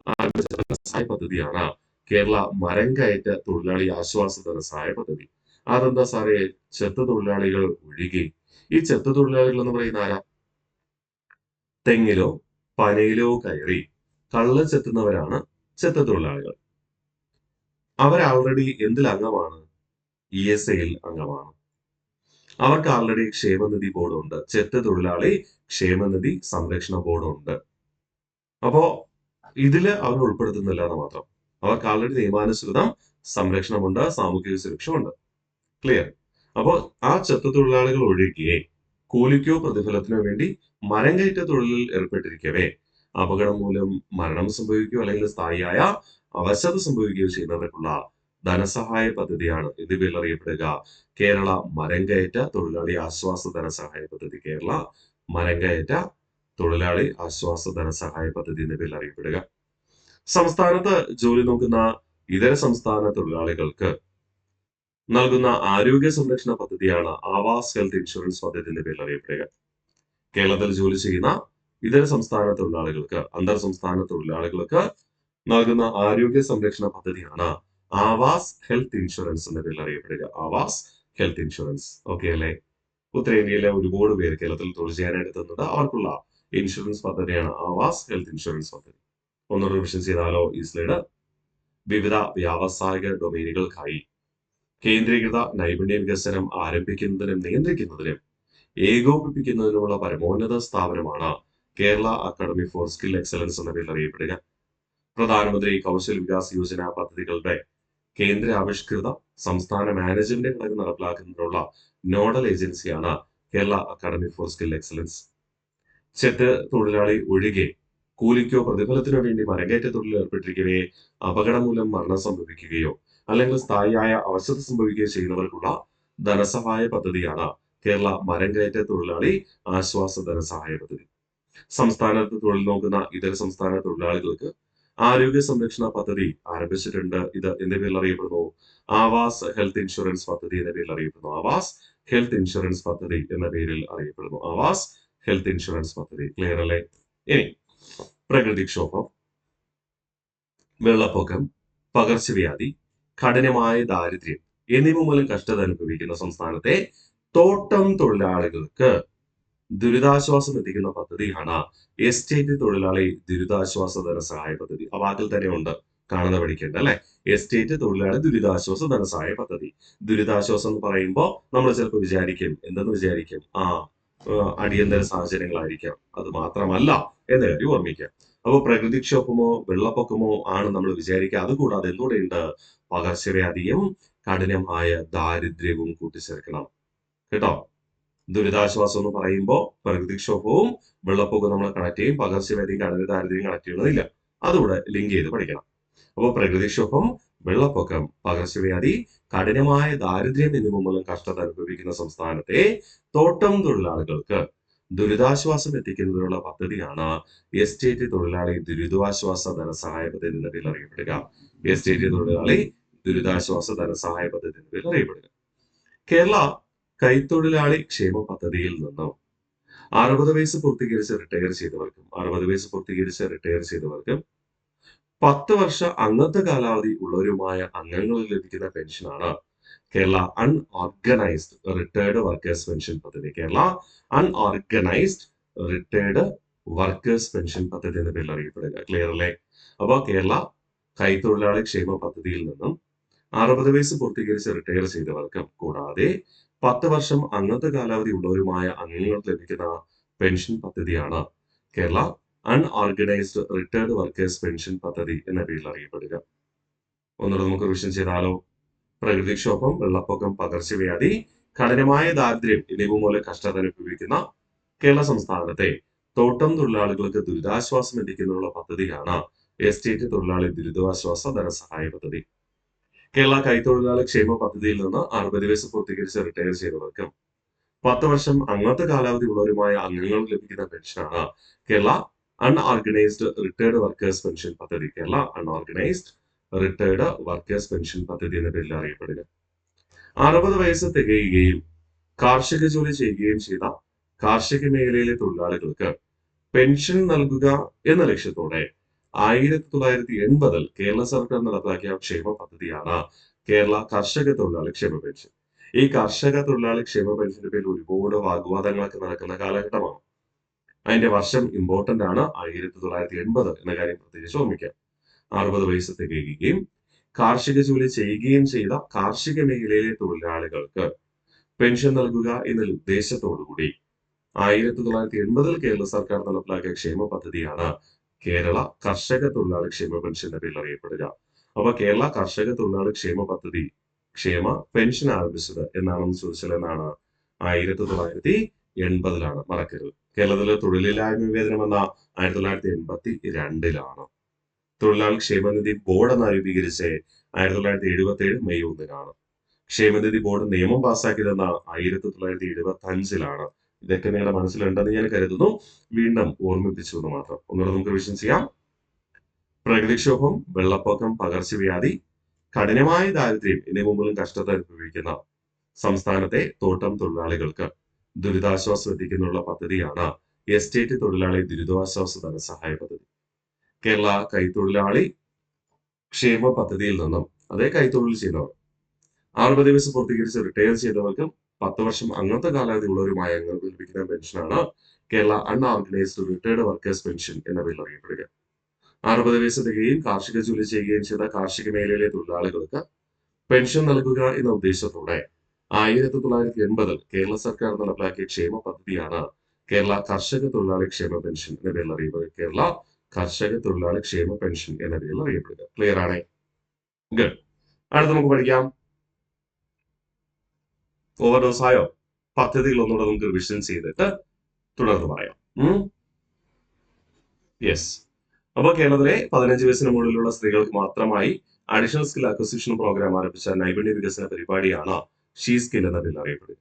Speaker 1: ധനസഹായ പദ്ധതിയാണ് കേരള മരം കയറ്റ തൊഴിലാളി ആശ്വാസ ധനസഹായ പദ്ധതി. അതെന്താ സാറേ? ചെത്ത് തൊഴിലാളികൾ ഒഴികെ. ഈ ചെത്ത് തൊഴിലാളികൾ എന്ന് പറയുന്ന ആരാ? തെങ്ങിലോ പനയിലോ കയറി കള്ള് ചെത്തുന്നവരാണ് ചെത്ത് തൊഴിലാളികൾ. അവർ ആൾറെഡി എന്തിൽ അംഗമാണ്? ESIയിൽ അംഗമാണ്. അവർക്ക് ആൾറെഡി ക്ഷേമനിധി ബോർഡുണ്ട്. ചെത്ത് തൊഴിലാളി ക്ഷേമനിധി സംരക്ഷണ ബോർഡുണ്ട്. അപ്പോ ഇതില് അവർ ഉൾപ്പെടുത്തുന്നില്ല എന്ന് മാത്രം. അവർക്ക് ആൾറെഡി നിയമാനുസൃതം സംരക്ഷണമുണ്ട്, സാമൂഹിക സുരക്ഷയുണ്ട്. ക്ലിയർ? അപ്പോൾ ആ ചെത്ത് തൊഴിലാളികൾ ഒഴികെ കൂലിക്കോ പ്രതിഫലത്തിനോ വേണ്ടി മരം കയറ്റ തൊഴിലിൽ ഏർപ്പെട്ടിരിക്കവേ അപകടം മൂലം മരണം സംഭവിക്കുകയോ അല്ലെങ്കിൽ സ്ഥായിയായ അവശത സംഭവിക്കുകയോ ചെയ്യുന്നവർക്കുള്ള ധനസഹായ പദ്ധതിയാണ് ഇത് പേരിൽ അറിയപ്പെടുക കേരള മരംകയറ്റ തൊഴിലാളി ആശ്വാസ ധനസഹായ പദ്ധതി. കേരള മരംകയറ്റ തൊഴിലാളി ആശ്വാസ ധനസഹായ പദ്ധതി എന്ന പേരിൽ അറിയപ്പെടുക. സംസ്ഥാനത്ത് ജോലി നോക്കുന്ന ഇതര സംസ്ഥാന തൊഴിലാളികൾക്ക് നൽകുന്ന ആരോഗ്യ സംരക്ഷണ പദ്ധതിയാണ് ആവാസ് ഹെൽത്ത് ഇൻഷുറൻസ് പദ്ധതി എന്ന പേരിൽ അറിയപ്പെടുക. കേരളത്തിൽ ജോലി ചെയ്യുന്ന ഇതര സംസ്ഥാന തൊഴിലാളികൾക്ക്, അന്തർ സംസ്ഥാന തൊഴിലാളികൾക്ക് നൽകുന്ന ആരോഗ്യ സംരക്ഷണ പദ്ധതിയാണ് ആവാസ് ഹെൽത്ത് ഇൻഷുറൻസ് എന്ന പേരിൽ അറിയപ്പെടുക. Aawaz health insurance. ഓക്കെ അല്ലേ? ഉത്തരേന്ത്യയിലെ ഒരുപാട് പേര് കേരളത്തിൽ തൊഴിൽ ചെയ്യാനായിട്ട് എത്തുന്നുണ്ട്. അവർക്കുള്ള ഇൻഷുറൻസ് പദ്ധതിയാണ് ആവാസ് ഹെൽത്ത് ഇൻഷുറൻസ് പദ്ധതി. ഒന്ന് റിവിഷൻ ചെയ്താലോ ഈ സ്ലൈഡ്? വിവിധ വ്യാവസായിക ഡൊമൈനുകൾക്കായി കേന്ദ്രീകൃത നൈപുണ്യ വികസനം ആരംഭിക്കുന്നതിനും നിയന്ത്രിക്കുന്നതിനും ഏകോപിപ്പിക്കുന്നതിനുമുള്ള പരമോന്നത സ്ഥാപനമാണ് Kerala academy for skill excellence എന്ന പേരിൽ അറിയപ്പെടുക. പ്രധാനമന്ത്രി കൗശൽ വികാസ് യോജന പദ്ധതികളുടെ കേന്ദ്ര ആവിഷ്കൃത സംസ്ഥാന മാനേജ്മെന്റ് ഘടകം നടപ്പിലാക്കുന്നതിനുള്ള നോഡൽ ഏജൻസിയാണ് Kerala academy for skill excellence. ചെത്ത് തൊഴിലാളി ഒഴികെ കൂലിക്കോ പ്രതിഫലത്തിനോ വേണ്ടി മരംകയറ്റ തൊഴിലിൽ ഏർപ്പെട്ടിരിക്കവേ അപകടം മൂലം മരണം സംഭവിക്കുകയോ അല്ലെങ്കിൽ സ്ഥായിയായ അവശത സംഭവിക്കുകയോ ചെയ്യുന്നവർക്കുള്ള ധനസഹായ പദ്ധതിയാണ് കേരള മരംകയറ്റ തൊഴിലാളി ആശ്വാസ ധനസഹായ പദ്ധതി. സംസ്ഥാനത്ത് തൊഴിൽ നോക്കുന്ന ഇതര സംസ്ഥാന തൊഴിലാളികൾക്ക് ആരോഗ്യ സംരക്ഷണ പദ്ധതി ആരംഭിച്ചിട്ടുണ്ട്. ഇത് എന്ന പേരിൽ അറിയപ്പെടുന്നു ആവാസ് ഹെൽത്ത് ഇൻഷുറൻസ് പദ്ധതി എന്ന പേരിൽ അറിയപ്പെടുന്നു. ആവാസ് ഹെൽത്ത് ഇൻഷുറൻസ് പദ്ധതി എന്ന പേരിൽ അറിയപ്പെടുന്നു. ആവാസ് ഹെൽത്ത് ഇൻഷുറൻസ് പദ്ധതി. ക്ലിയർ അല്ലേ? ഇനി പ്രകൃതിക്ഷോഭം, വെള്ളപ്പൊക്കം, പകർച്ചവ്യാധി, കഠിനമായ ദാരിദ്ര്യം എന്നിവ മൂലം കഷ്ടത അനുഭവിക്കുന്ന സംസ്ഥാനത്തെ തോട്ടം തൊഴിലാളികൾക്ക് ദുരിതാശ്വാസം എത്തിക്കുന്ന പദ്ധതിയാണ് എസ്റ്റേറ്റ് തൊഴിലാളി ദുരിതാശ്വാസ ധനസഹായ പദ്ധതി. ആ വാക്കിൽ തന്നെ ഉണ്ട്, കാണുന്ന പഠിക്കേണ്ട അല്ലെ? എസ്റ്റേറ്റ് തൊഴിലാളി ദുരിതാശ്വാസ ധനസഹായ പദ്ധതി. ദുരിതാശ്വാസം എന്ന് പറയുമ്പോൾ നമ്മൾ ചിലപ്പോൾ വിചാരിക്കും, എന്തെന്ന് വിചാരിക്കും? അടിയന്തര സാഹചര്യങ്ങളായിരിക്കാം. അത് മാത്രമല്ല എന്ന കാര്യം ഓർമ്മിക്കാം. അപ്പോൾ പ്രകൃതിക്ഷോഭമോ വെള്ളപ്പൊക്കമോ ആണ് നമ്മൾ വിചാരിക്കുക. അതുകൂടാതെ എന്തുകൂടെയുണ്ട്? പകർച്ചവ്യാധിയും കഠിനമായ ദാരിദ്ര്യവും കൂട്ടിച്ചേർക്കണം കേട്ടോ. ദുരിതാശ്വാസം എന്ന് പറയുമ്പോൾ പ്രകൃതിക്ഷോഭവും വെള്ളപ്പൊക്കവും നമ്മൾ കണക്ട് ചെയ്യും, പകർച്ചവ്യാധിയും കഠിന ദാരിദ്ര്യം കണക്ട് ചെയ്യണമെന്നില്ല. അതുകൂടെ ലിങ്ക് ചെയ്ത് പഠിക്കണം. അപ്പോൾ പ്രകൃതിക്ഷോഭം, വെള്ളപ്പൊക്കം, പകർച്ചവ്യാധി, കഠിനമായ ദാരിദ്ര്യം എന്നിവ മൂലം കഷ്ടത അനുഭവിക്കുന്ന സംസ്ഥാനത്തെ തോട്ടം തൊഴിലാളികൾക്ക് ദുരിതാശ്വാസം എത്തിക്കുന്നതിനുള്ള പദ്ധതിയാണ് എസ്റ്റേറ്റ് തൊഴിലാളി ദുരിതാശ്വാസ ധനസഹായ പദ്ധതി എന്ന പേരിൽ അറിയപ്പെടുക. എസ്റ്റേറ്റ് തൊഴിലാളി ദുരിതാശ്വാസ ധനസഹായ പദ്ധതി എന്ന പേരിൽ അറിയപ്പെടുക. കേരള കൈത്തൊഴിലാളി ക്ഷേമ പദ്ധതിയിൽ നിന്നും 60 വയസ്സ് പൂർത്തീകരിച്ച് റിട്ടയർ ചെയ്തവർക്കും 10 വർഷ അംഗത്വ കാലാവധി ഉള്ളവരുമായ അംഗങ്ങൾക്ക് ലഭിക്കുന്ന പെൻഷനാണ് Kerala unorganised retired workers pension പദ്ധതി. Kerala unorganised retired workers pension പദ്ധതി എന്ന പേരിൽ അറിയപ്പെടുക. ക്ലിയർ അല്ലേ? അപ്പോൾ കേരള കൈത്തൊഴിലാളി ക്ഷേമ പദ്ധതിയിൽ നിന്നും 60 വയസ്സ് പൂർത്തീകരിച്ച് റിട്ടയർ ചെയ്തവർക്കും കൂടാതെ 10 വർഷം അംഗത്വ കാലാവധി ഉള്ളവരുമായ അംഗങ്ങൾക്ക് ലഭിക്കുന്ന പെൻഷൻ പദ്ധതിയാണ് Kerala unorganised retired workers pension പദ്ധതി എന്ന പേരിൽ അറിയപ്പെടുക. ഒന്നുകൂടെ നമുക്ക് റിവിഷൻ ചെയ്താലോ? പ്രകൃതിക്ഷോഭം, വെള്ളപ്പൊക്കം, പകർച്ചവ്യാധി, കഠിനമായ ദാരിദ്ര്യം എന്നിവ മൂലം കഷ്ടത അനുഭവിക്കുന്ന കേരള സംസ്ഥാനത്തെ തോട്ടം തൊഴിലാളികൾക്ക് ദുരിതാശ്വാസം എത്തിക്കുന്നതിനുള്ള പദ്ധതിയാണ് എസ്റ്റേറ്റ് തൊഴിലാളി ദുരിതാശ്വാസ ധനസഹായ പദ്ധതി. കേരള കൈത്തൊഴിലാളി ക്ഷേമ പദ്ധതിയിൽ നിന്ന് 60 വയസ്സ് പൂർത്തീകരിച്ച് റിട്ടയർ ചെയ്തവർക്കും 10 വർഷം അംഗത്വ കാലാവധി ഉള്ളവരുമായ അംഗങ്ങൾക്ക് ലഭിക്കുന്ന പെൻഷനാണ് Kerala unorganised retired workers pension പദ്ധതി. Kerala unorganised retired workers pension പദ്ധതി എന്ന പേരിൽ അറിയപ്പെടുക. 60 വയസ്സ് തികയുകയും കാർഷിക ജോലി ചെയ്യുകയും ചെയ്ത കാർഷിക മേഖലയിലെ തൊഴിലാളികൾക്ക് പെൻഷൻ നൽകുക എന്ന ലക്ഷ്യത്തോടെ 1980 കേരള സർക്കാർ നടപ്പാക്കിയ ക്ഷേമ പദ്ധതിയാണ് കേരള കർഷക തൊഴിലാളി ക്ഷേമ പെൻഷൻ. ഈ കർഷക തൊഴിലാളി ക്ഷേമ പെൻഷന്റെ പേരിൽ ഒരുപാട് വാഗ്വാദങ്ങളൊക്കെ നടക്കുന്ന കാലഘട്ടമാണ്. അതിന്റെ വർഷം ഇമ്പോർട്ടന്റ് ആണ്, 1980 എന്ന കാര്യം പ്രത്യേകിച്ച് ഓർമ്മിക്കാം. 60 വയസ്സ് തികയുകയും കാർഷിക ജോലി ചെയ്യുകയും ചെയ്ത കാർഷിക മേഖലയിലെ തൊഴിലാളികൾക്ക് പെൻഷൻ നൽകുക എന്ന ഉദ്ദേശത്തോടുകൂടി 1980 കേരള സർക്കാർ നടപ്പിലാക്കിയ ക്ഷേമ പദ്ധതിയാണ് കേരള കർഷക തൊഴിലാളി ക്ഷേമ പെൻഷൻ എന്ന പേരിൽ അറിയപ്പെടുക. അപ്പൊ കേരള കർഷക തൊഴിലാളി ക്ഷേമ പദ്ധതി ക്ഷേമ പെൻഷൻ ആരംഭിച്ചത് എന്നാണെന്ന് ചോദിച്ചാൽ എന്നാണ്? 1980 മറക്കരുത്. കേരളത്തിലെ തൊഴിലില്ലായ്മ വിവേചനം എന്ന 1982 തൊഴിലാളി ക്ഷേമനിധി ബോർഡ് എന്ന് രൂപീകരിച്ച് 1977 മെയ് 1 ക്ഷേമനിധി ബോർഡ് നിയമം പാസ്സാക്കിയതെന്ന 1975 ഇതൊക്കെ നിങ്ങളുടെ മനസ്സിലുണ്ടെന്ന് ഞാൻ കരുതുന്നു. വീണ്ടും ഓർമ്മിപ്പിച്ചു എന്ന് മാത്രം. ഒന്നുകൂടെ നമുക്ക് വിഷയം ചെയ്യാം. പ്രകൃതിക്ഷോഭം, വെള്ളപ്പൊക്കം, പകർച്ചവ്യാധി, കഠിനമായ ദാരിദ്ര്യം എന്നിവ മൂലം കഷ്ടത അനുഭവിക്കുന്ന സംസ്ഥാനത്തെ തോട്ടം തൊഴിലാളികൾക്ക് ദുരിതാശ്വാസം എത്തിക്കുന്നുള്ള പദ്ധതിയാണ് എസ്റ്റേറ്റ് തൊഴിലാളി ദുരിതാശ്വാസ ധനസഹായ പദ്ധതി. കേരള കൈത്തൊഴിലാളി ക്ഷേമ പദ്ധതിയിൽ നിന്നും അതേ കൈത്തൊഴിൽ ചെയ്യുന്നവർ 60 ദിവസം പൂർത്തീകരിച്ച് റിട്ടയർ ചെയ്തവർക്കും 10 വർഷം അംഗത്വ കാലാവധി ഉള്ളവരുമായ അംഗങ്ങൾക്ക് ലഭിക്കുന്ന പെൻഷനാണ് Kerala unorganised retired workers pension എന്ന പേരിൽ അറിയപ്പെടുക. 60 വയസ്സ് തികയും കാർഷിക ജോലി ചെയ്യുകയും ചെയ്ത കാർഷിക മേഖലയിലെ തൊഴിലാളികൾക്ക് പെൻഷൻ നൽകുക എന്ന ഉദ്ദേശത്തോടെ 1980 കേരള സർക്കാർ നടപ്പിലാക്കിയ ക്ഷേമ പദ്ധതിയാണ് കേരള കർഷക തൊഴിലാളി ക്ഷേമ പെൻഷൻ എന്ന പേരിൽ അറിയപ്പെടുക. കേരള കർഷക തൊഴിലാളി ക്ഷേമ പെൻഷൻ എന്ന പേരിൽ അറിയപ്പെടുക. ക്ലിയർ ആണേ? ഗുഡ്. അടുത്ത് നമുക്ക് പഠിക്കാം. ഓവർഡോസ് ആയോ? പദ്ധതികൾ ഒന്നുകൂടെ നമുക്ക് റിവിഷൻ ചെയ്തിട്ട് തുടർന്ന് പറയാം. യെസ്. അപ്പോൾ കേരളത്തിലെ 15 വയസ്സിന് മുകളിലുള്ള സ്ത്രീകൾക്ക് മാത്രമായി അഡീഷണൽ സ്കിൽ അക്വസിഷൻ പ്രോഗ്രാം ആരംഭിച്ച നൈപുണ്യ വികസന പരിപാടിയാണ് ഷീ സ്കിൽ എന്ന പേരിൽ അറിയപ്പെടുക.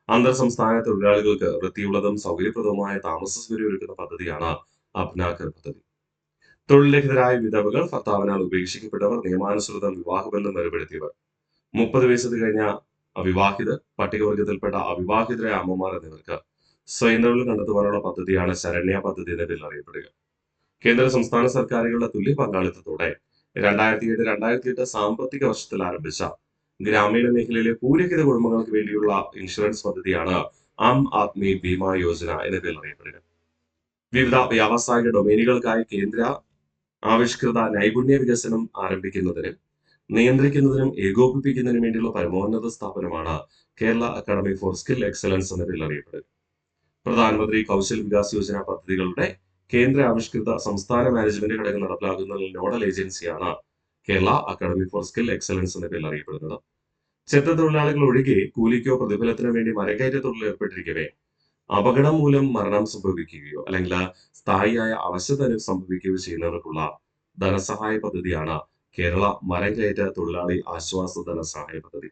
Speaker 1: അന്തർ സംസ്ഥാന തൊഴിലാളികൾക്ക് വൃത്തിയുള്ളതും സൗകര്യപ്രദവുമായ താമസ സൗകര്യം ഒരുക്കുന്ന പദ്ധതിയാണ് അപ്നാകർ പദ്ധതി. തൊഴിൽരഹിതരായ വിധവകൾ, ഭർത്താവിനാൽ ഉപേക്ഷിക്കപ്പെട്ടവർ, നിയമാനുസൃതം വിവാഹബന്ധം ഏർപ്പെടുത്തിയവർ, 30 വയസ്സ് കഴിഞ്ഞ അവിവാഹിതർ, പട്ടികവർഗത്തിൽപ്പെട്ട അവിവാഹിതരായ അമ്മമാർ എന്നിവർക്ക് സ്വയം തൊഴിൽ കണ്ടെത്തുവാനുള്ള പദ്ധതിയാണ് ശരണ്യ പദ്ധതി എന്ന പേരിൽ അറിയപ്പെടുക. കേന്ദ്ര സംസ്ഥാന സർക്കാരുകളുടെ തുല്യ പങ്കാളിത്തത്തോടെ 2007-2008 സാമ്പത്തിക വർഷത്തിൽ ആരംഭിച്ച ഗ്രാമീണ മേഖലയിലെ ഭൂരഹിത കുടുംബങ്ങൾക്ക് വേണ്ടിയുള്ള ഇൻഷുറൻസ് പദ്ധതിയാണ് ആം ആദ്മി ബീമ യോജന എന്ന പേരിൽ അറിയപ്പെടുക. വിവിധ വ്യാവസായിക ഡൊമൈനുകൾക്കായി കേന്ദ്ര ആവിഷ്കൃത നൈപുണ്യ വികസനം ആരംഭിക്കുന്നതിനും നിയന്ത്രിക്കുന്നതിനും ഏകോപിപ്പിക്കുന്നതിനും വേണ്ടിയുള്ള പരമോന്നത സ്ഥാപനമാണ് Kerala academy for skill excellence എന്ന പേരിൽ അറിയപ്പെടുക. പ്രധാനമന്ത്രി കൗശൽ വികാസ് യോജന പദ്ധതികളുടെ കേന്ദ്ര ആവിഷ്കൃത സംസ്ഥാന മാനേജ്മെന്റ് ഘടകം നടപ്പിലാക്കുന്ന നോഡൽ ഏജൻസിയാണ് Kerala academy for skill excellence എന്ന പേരിൽ അറിയപ്പെടുന്നത്. ചെത്ത തൊഴിലാളികൾ ഒഴികെ കൂലിക്കോ പ്രതിഫലത്തിനോ വേണ്ടി മരക്കയറ്റ തൊഴിൽ ഏർപ്പെട്ടിരിക്കവേ അപകടം മൂലം മരണം സംഭവിക്കുകയോ അല്ലെങ്കിൽ സ്ഥായിയായ അവശത സംഭവിക്കുകയോ ചെയ്യുന്നവർക്കുള്ള ധനസഹായ പദ്ധതിയാണ് കേരള മരക്കയറ്റ തൊഴിലാളി ആശ്വാസ ധനസഹായ പദ്ധതി.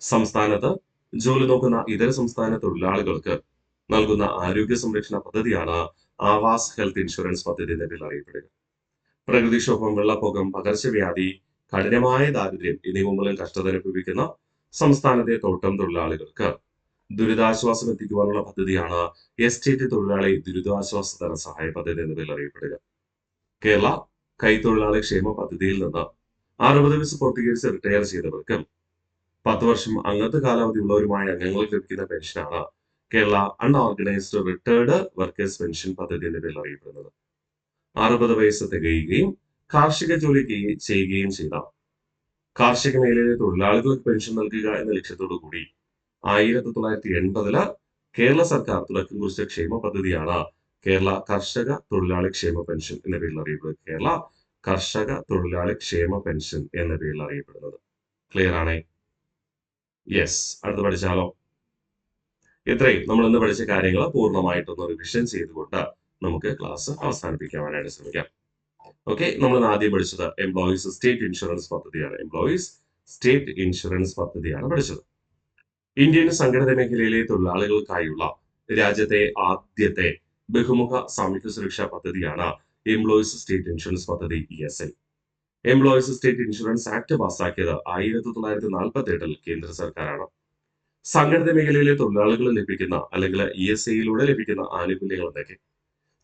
Speaker 1: സംസ്ഥാനത്ത് ജോലി നോക്കുന്ന ഇതര സംസ്ഥാന തൊഴിലാളികൾക്ക് നൽകുന്ന ആരോഗ്യ സംരക്ഷണ പദ്ധതിയാണ് ആവാസ് ഹെൽത്ത് ഇൻഷുറൻസ് പദ്ധതി എന്ന പേരിൽ അറിയപ്പെടുക. പ്രകൃതിക്ഷോഭം, വെള്ളപ്പൊക്കം, പകർച്ചവ്യാധി, കഠിനമായ ദാരിദ്ര്യം എന്നിവ മൂലം കഷ്ടത അനുഭവിക്കുന്ന സംസ്ഥാനത്തെ തോട്ടം തൊഴിലാളികൾക്ക് ദുരിതാശ്വാസം എത്തിക്കുവാനുള്ള പദ്ധതിയാണ് എസ്റ്റേറ്റ് തൊഴിലാളി ദുരിതാശ്വാസ ധനസഹായ പദ്ധതി എന്ന പേരിൽ അറിയപ്പെടുക. കേരള കൈത്തൊഴിലാളി ക്ഷേമ പദ്ധതിയിൽ നിന്ന് 60 വയസ്സ് പൂർത്തീകരിച്ച് റിട്ടയർ ചെയ്തവർക്കും 10 വർഷം അംഗത്വ കാലാവധി ഉള്ളവരുമായ അംഗങ്ങൾക്ക് ലഭിക്കുന്ന പെൻഷനാണ് Kerala unorganised retired workers pension പദ്ധതി എന്ന പേരിൽ അറിയപ്പെടുന്നത്. 60 വയസ്സ് തികയുകയും കാർഷിക ജോലി ചെയ്യുകയും ചെയ്ത കാർഷിക മേഖലയിലെ തൊഴിലാളികൾക്ക് പെൻഷൻ നൽകുക എന്ന ലക്ഷ്യത്തോടു കൂടി 1980 കേരള സർക്കാർ തുടക്കം കുറിച്ച ക്ഷേമ പദ്ധതിയാണ് കേരള കർഷക തൊഴിലാളി ക്ഷേമ പെൻഷൻ എന്ന പേരിൽ അറിയപ്പെടുന്നത്. കേരള കർഷക തൊഴിലാളി ക്ഷേമ പെൻഷൻ എന്ന പേരിൽ അറിയപ്പെടുന്നത്. ക്ലിയർ ആണേ? യെസ്. അടുത്ത് പഠിച്ചാലോ? ഇത്രയും നമ്മൾ ഇന്ന് പഠിച്ച കാര്യങ്ങൾ പൂർണ്ണമായിട്ടൊന്ന് റിവിഷൻ ചെയ്തുകൊണ്ട് നമുക്ക് ക്ലാസ് അവസാനിപ്പിക്കാനായിട്ട് ശ്രമിക്കാം. ഓക്കെ, നമ്മൾ ആദ്യം പഠിച്ചത് എംപ്ലോയീസ് സ്റ്റേറ്റ് ഇൻഷുറൻസ് പദ്ധതിയാണ്. എംപ്ലോയീസ് സ്റ്റേറ്റ് ഇൻഷുറൻസ് പദ്ധതിയാണ് പഠിച്ചത്. ഇന്ത്യൻ സംഘടിത മേഖലയിലെ തൊഴിലാളികൾക്കായുള്ള രാജ്യത്തെ ആദ്യത്തെ ബഹുമുഖ സാമൂഹ്യ സുരക്ഷാ പദ്ധതിയാണ് എംപ്ലോയീസ് സ്റ്റേറ്റ് ഇൻഷുറൻസ് പദ്ധതി ESI. Employees state insurance act പാസാക്കിയത് 1948 കേന്ദ്ര സർക്കാരാണ്. സംഘടിത മേഖലയിലെ തൊഴിലാളികൾ ലഭിക്കുന്ന അല്ലെങ്കിൽ ESIയിലൂടെ ലഭിക്കുന്ന ആനുകൂല്യങ്ങൾ എന്തൊക്കെ?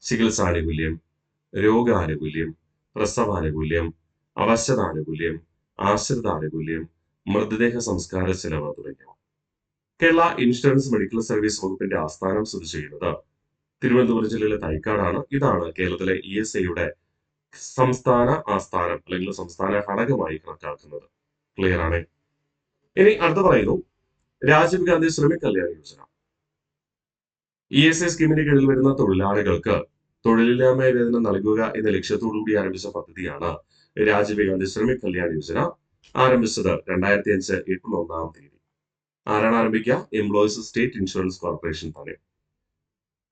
Speaker 1: ചികിത്സാനുകൂല്യം, രോഗാനുകൂല്യം, പ്രസവാനുകൂല്യം, അവശതാനുകൂല്യം, ആശ്രിതാനുകൂല്യം, മൃതദേഹ സംസ്കാര ചെലവ് തുടങ്ങിയവ. കേരള ഇൻഷുറൻസ് മെഡിക്കൽ സർവീസ് വകുപ്പിന്റെ ആസ്ഥാനം സ്ഥിതി ചെയ്യുന്നത് തിരുവനന്തപുരം ജില്ലയിലെ തൈക്കാടാണ്. ഇതാണ് കേരളത്തിലെ ESIയുടെ സംസ്ഥാന ആസ്ഥാനം അല്ലെങ്കിൽ സംസ്ഥാന ഘടകമായി കണക്കാക്കുന്നത്. ക്ലിയർ ആണ്? ഇനി അടുത്ത പറയുന്നു രാജീവ് ഗാന്ധി ശ്രമിക് കല്യാൺ യോജന. ESI സ്കീമിന്റെ കീഴിൽ വരുന്ന തൊഴിലാളികൾക്ക് തൊഴിലില്ലായ്മ വേതനം നൽകുക എന്ന ലക്ഷ്യത്തോടുകൂടി ആരംഭിച്ച പദ്ധതിയാണ് രാജീവ് ഗാന്ധി ശ്രമിക് കല്യാൺ യോജന. ആരംഭിച്ചത് 2005 ഏപ്രിൽ 1-ാം തീയതി. ആരാണ് ആരംഭിക്കുക? എംപ്ലോയീസ് സ്റ്റേറ്റ് ഇൻഷുറൻസ് കോർപ്പറേഷൻ തന്നെ.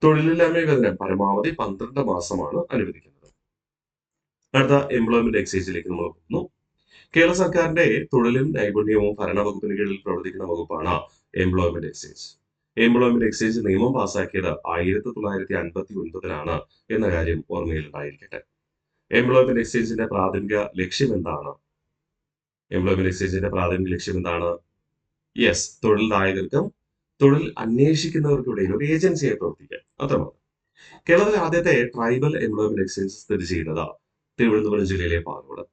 Speaker 1: തൊഴിലില്ലായ്മ വേതനം പരമാവധി 12 മാസമാണ് അനുവദിക്കുന്നത്. അടുത്ത എംപ്ലോയ്മെന്റ് എക്സ്ചേഞ്ചിലേക്ക് നമ്മൾ പോകുന്നു. കേരള സർക്കാരിന്റെ തൊഴിലും നൈപുണ്യവും ഭരണ വകുപ്പിന് കീഴിൽ പ്രവർത്തിക്കുന്ന വകുപ്പാണ് എംപ്ലോയ്മെന്റ് എക്സ്ചേഞ്ച്. എംപ്ലോയ്മെന്റ് എക്സ്ചേഞ്ച് നിയമം പാസാക്കിയത് 1959 എന്ന കാര്യം ഓർമ്മയിൽ ഉണ്ടായിരിക്കട്ടെ. എംപ്ലോയ്മെന്റ് എക്സ്ചേഞ്ചിന്റെ പ്രാഥമിക ലക്ഷ്യം എന്താണ്? എംപ്ലോയ്മെന്റ് എക്സ്ചേഞ്ചിന്റെ പ്രാഥമിക ലക്ഷ്യം എന്താണ്? യെസ്, തൊഴിൽദായകർക്കും തൊഴിൽ അന്വേഷിക്കുന്നവർക്കും ഇടയിൽ ഒരു ഏജൻസിയായി പ്രവർത്തിക്കാൻ. അത്രമാണ്. കേരളത്തിലെ ആദ്യത്തെ ട്രൈബൽ എംപ്ലോയ്മെന്റ് എക്സ്ചേഞ്ച് സ്ഥിതി ചെയ്യുന്നത് തിരുവനന്തപുരം ജില്ലയിലെ പാലോട്.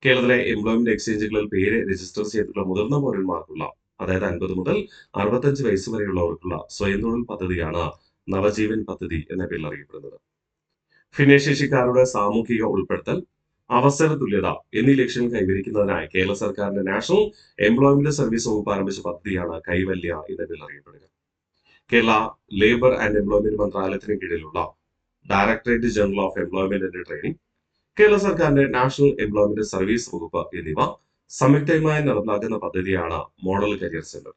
Speaker 1: കേരളത്തിലെ എംപ്ലോയ്മെന്റ് എക്സ്ചേഞ്ചുകളിൽ പേര് രജിസ്റ്റർ ചെയ്തിട്ടുള്ള മുതിർന്ന പൗരന്മാർക്കുള്ള, അതായത് 50 മുതൽ 65 വയസ്സ് വരെയുള്ളവർക്കുള്ള സ്വയം തൊഴിൽ പദ്ധതിയാണ് നവജീവൻ പദ്ധതി എന്ന പേരിൽ അറിയപ്പെടുന്നത്. ഭിന്നശേഷിക്കാരുടെ സാമൂഹിക ഉൾപ്പെടുത്തൽ, അവസര തുല്യത എന്നീ ലക്ഷ്യങ്ങൾ കൈവരിക്കുന്നതിനായി കേരള സർക്കാരിന്റെ നാഷണൽ എംപ്ലോയ്മെന്റ് സർവീസ് വകുപ്പ് ആരംഭിച്ച പദ്ധതിയാണ് കൈവല്യ എന്ന പേരിൽ അറിയപ്പെടുക. കേരള ലേബർ ആൻഡ് എംപ്ലോയ്മെന്റ് മന്ത്രാലയത്തിന് കീഴിലുള്ള directorate general of employment and training, Kerala സർക്കാരിന്റെ നാഷണൽ എംപ്ലോയ്മെന്റ് സർവീസ് വകുപ്പ് എന്നിവ സംയുക്തമായി നടപ്പാക്കുന്ന പദ്ധതിയാണ് മോഡൽ കരിയർ സെന്റർ.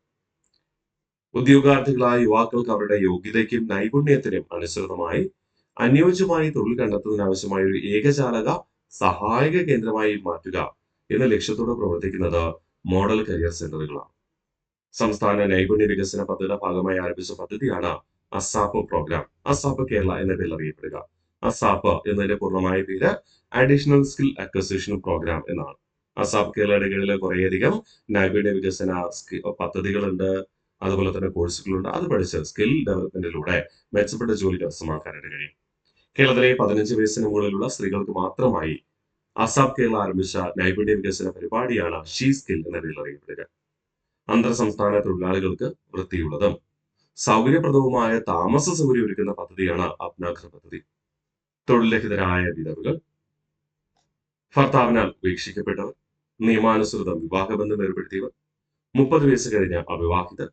Speaker 1: ഉദ്യോഗാർത്ഥികളായ യുവാക്കൾക്ക് അവരുടെ യോഗ്യതയ്ക്കും നൈപുണ്യത്തിനും അനുസൃതമായി അനുയോജ്യമായി തൊഴിൽ കണ്ടെത്തുന്നതിനാവശ്യമായ ഒരു ഏകജാലക സഹായക കേന്ദ്രമായി മാറ്റുക എന്ന ലക്ഷ്യത്തോടെ പ്രവർത്തിക്കുന്നത് മോഡൽ കരിയർ സെന്ററുകളാണ്. സംസ്ഥാന നൈപുണ്യ വികസന പദ്ധതിയുടെ ഭാഗമായി ആരംഭിച്ച പദ്ധതിയാണ് അസാപ്പ് പ്രോഗ്രാം. അസാപ്പ് കേരള എന്ന പേരിൽ അറിയപ്പെടുക. അസാപ്പ് എന്നതിന്റെ പൂർണ്ണമായ പേര് അഡീഷണൽ സ്കിൽ അക്വസിഷൻ പ്രോഗ്രാം എന്നാണ്. അസാപ്പ് കേരളയുടെ കീഴിൽ കുറേയധികം നൈപുണ്യ വികസന പദ്ധതികളുണ്ട്, അതുപോലെ തന്നെ കോഴ്സുകളുണ്ട്. അത് പഠിച്ച് സ്കിൽ ഡെവലപ്മെന്റിലൂടെ മെച്ചപ്പെട്ട ജോലി കരസ്ഥമാക്കാനായിട്ട് കഴിയും. കേരളത്തിലെ 15 വയസ്സിന് മുകളിലുള്ള സ്ത്രീകൾക്ക് മാത്രമായി അസാപ്പ് കേരള ആരംഭിച്ച നൈപുണ്യ വികസന പരിപാടിയാണ് ഷീ സ്കിൽ എന്ന പേരിൽ അറിയപ്പെടുക. അന്തർ സംസ്ഥാന തൊഴിലാളികൾക്ക് വൃത്തിയുള്ളതും സൗകര്യപ്രദവുമായ താമസ സൗകര്യം ഒരുക്കുന്ന പദ്ധതിയാണ് അപ്നാഘർ പദ്ധതി. തൊഴിൽരഹിതരായ വിധവകൾ, ഭർത്താവിനാൽ ഉപേക്ഷിക്കപ്പെട്ടവർ, നിയമാനുസൃതം വിവാഹബന്ധം ഏർപ്പെടുത്തിയവർ, 30 വയസ്സ് കഴിഞ്ഞ അവിവാഹിതർ,